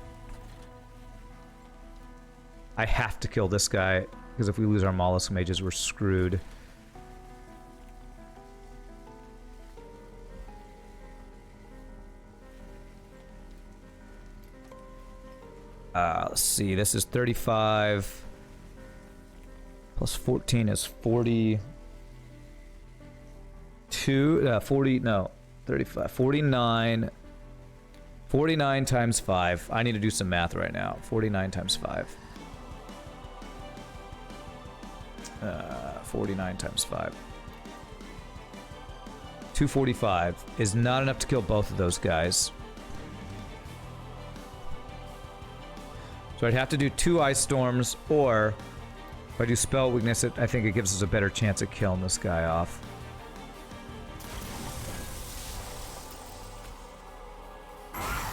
Speaker 1: I have to kill this guy, because if we lose our Mollusk Mages, we're screwed. Let's see, this is 35. Plus 14 is 42. 40, no. 35, 49. 49 times 5. I need to do some math right now. 49 times 5. 49 times 5. 245 is not enough to kill both of those guys. So I'd have to do 2 ice storms, or if I do spell weakness, I think it gives us a better chance of killing this guy off.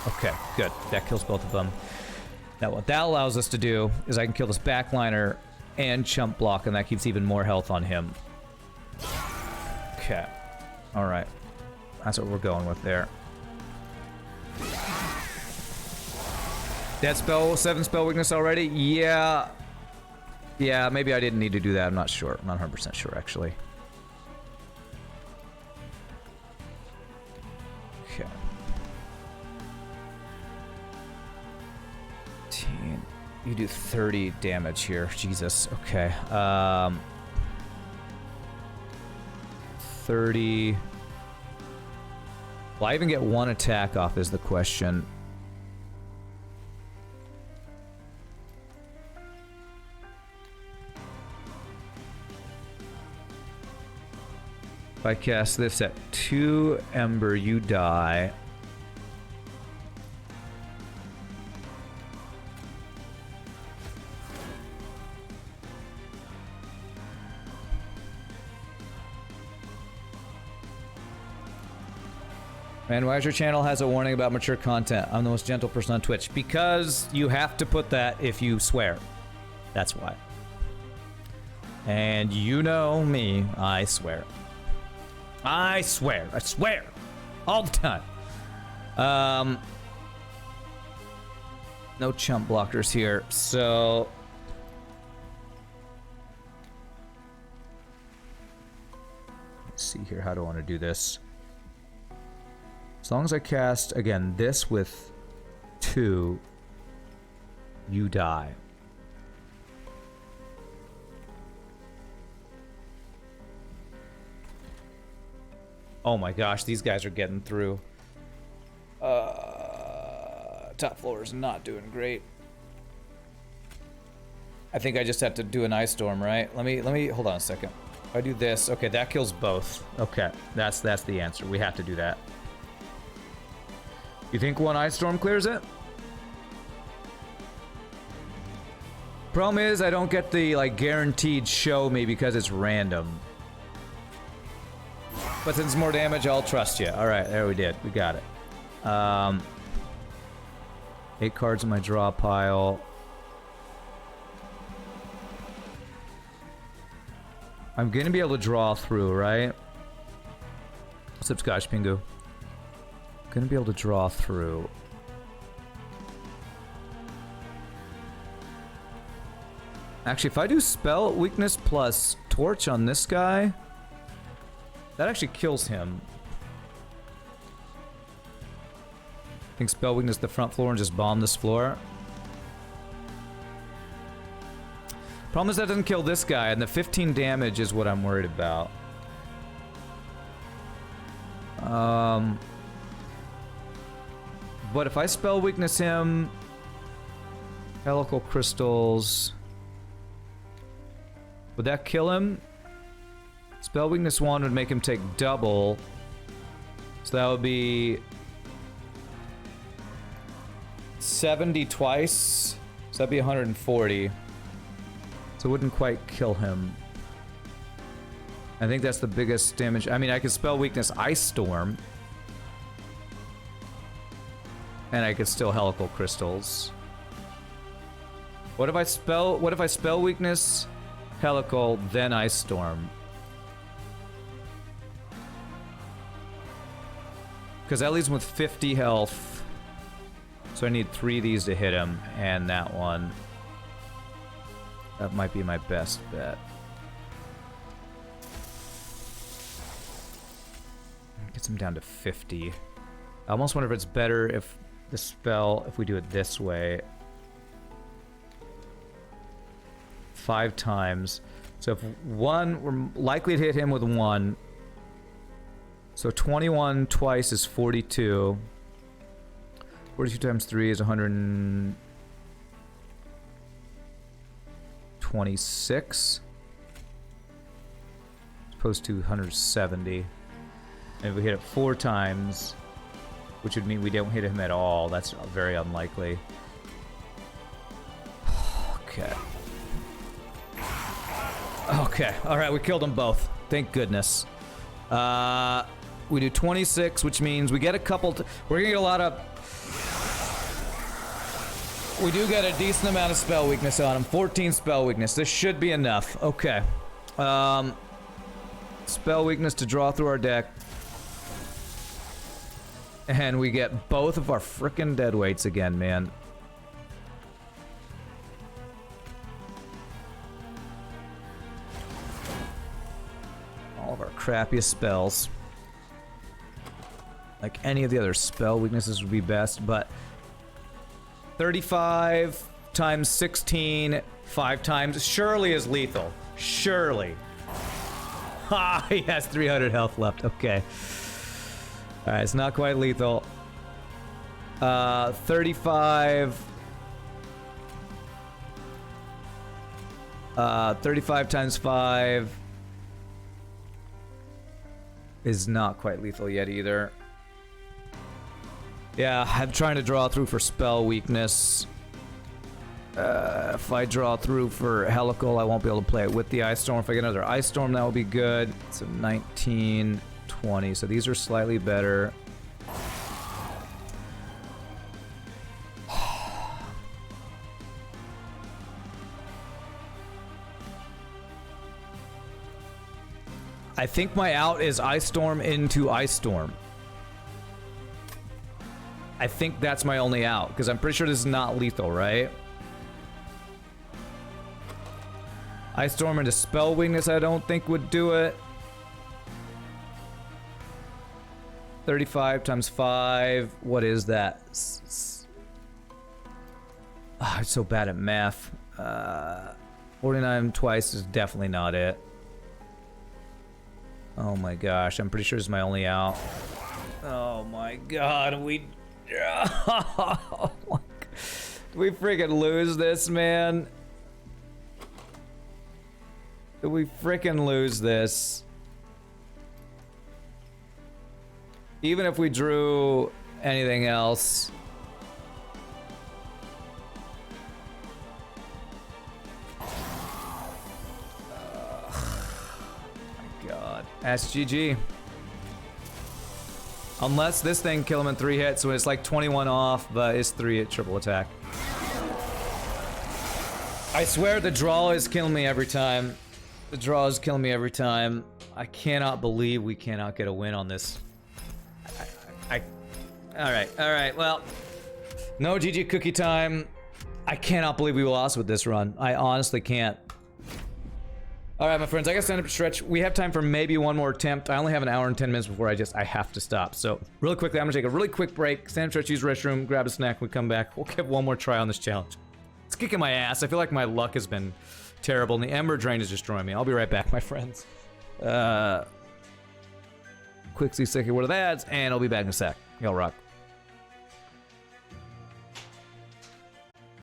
Speaker 1: Okay, good. That kills both of them. Now what that allows us to do is I can kill this backliner and chump block, and that keeps even more health on him. Okay. Alright. That's what we're going with there. That spell, 7 spell weakness already? Yeah. Yeah, maybe I didn't need to do that. I'm not sure. I'm not 100% sure, actually. Okay. 15. You do 30 damage here. Jesus. Okay. 30. Will I even get 1 attack off is the question. If I cast this at 2 Ember, you die. Man, why is your channel has a warning about mature content? I'm the most gentle person on Twitch. Because you have to put that if you swear. That's why. And you know me, I swear. I swear. I swear. All the time. No chump blockers here, so... Let's see here, how do I want to do this? As long as I cast, again, this with 2, you die. Oh my gosh, these guys are getting through. Top floor is not doing great. I think I just have to do an ice storm, right? Let me hold on a second. If I do this, okay, that kills both. Okay, that's the answer. We have to do that. You think 1 ice storm clears it? Problem is, I don't get the like guaranteed show me because it's random. But since it's more damage, I'll trust you. Alright, there we did. We got it. 8 cards in my draw pile. I'm gonna be able to draw through, right? What's up, Scotch Pingu? Gonna be able to draw through. Actually, if I do spell weakness plus torch on this guy, that actually kills him. I think spell weakness the front floor and just bomb this floor. Problem is that doesn't kill this guy, and the 15 damage is what I'm worried about. But if I spell weakness him, helical crystals, would that kill him? Spell weakness 1 would make him take double, so that would be 70 twice, so that'd be 140. So it wouldn't quite kill him. I think that's the biggest damage. I mean, I could spell weakness Ice Storm. And I could still helical crystals. What if I spell weakness helical, then Ice Storm? Because that leaves him with 50 health. So I need 3 of these to hit him, and that one. That might be my best bet. Gets him down to 50. I almost wonder if it's better if the spell, if we do it this way. 5 times. So if 1, we're likely to hit him with 1. So 21 twice is 42. 42 times 3 is 126. As opposed to 170. And if we hit it 4 times, which would mean we don't hit him at all, that's very unlikely. Okay. Okay, alright, we killed them both. Thank goodness. We do 26, which means we get a couple... we're gonna get a lot of... we do get a decent amount of spell weakness on him. 14 spell weakness. This should be enough. Okay. Spell weakness to draw through our deck. And we get both of our frickin' deadweights again, man. All of our crappiest spells. Like any of the other spell weaknesses would be best, but 35 times 16, 5 times, surely is lethal. Surely. Ha! He has 300 health left. Okay. Alright, it's not quite lethal. 35 times 5 is not quite lethal yet either. Yeah, I'm trying to draw through for spell weakness. If I draw through for Helical, I won't be able to play it with the Ice Storm. If I get another Ice Storm, that will be good. So 19, 20. So these are slightly better. I think my out is Ice Storm into Ice Storm. I think that's my only out, because I'm pretty sure this is not lethal, right? Ice Storm into spell weakness I don't think would do it. 35 times 5, what is that? I'm so bad at math. 49 twice is definitely not it. Oh my gosh, I'm pretty sure this is my only out. Oh my god, we... oh my god. Did we freaking lose this, man? Did we freaking lose this? Even if we drew anything else. My god. That's GG. Unless this thing kill him in 3 hits, so it's like 21 off, but it's 3 at triple attack. I swear the draw is killing me every time. The draw is killing me every time. I cannot believe we cannot get a win on this. Alright, well. No GG cookie time. I cannot believe we lost with this run. I honestly can't. Alright, my friends, I gotta stand up to stretch. We have time for maybe one more attempt. I only have an hour and 10 minutes before I have to stop. So, really quickly, I'm gonna take a really quick break, stand up, stretch, use the restroom, grab a snack, we come back. We'll give one more try on this challenge. It's kicking my ass. I feel like my luck has been terrible, and the Ember Drain is destroying me. I'll be right back, my friends. Quick 6-second word of ads, and I'll be back in a sec. Y'all rock.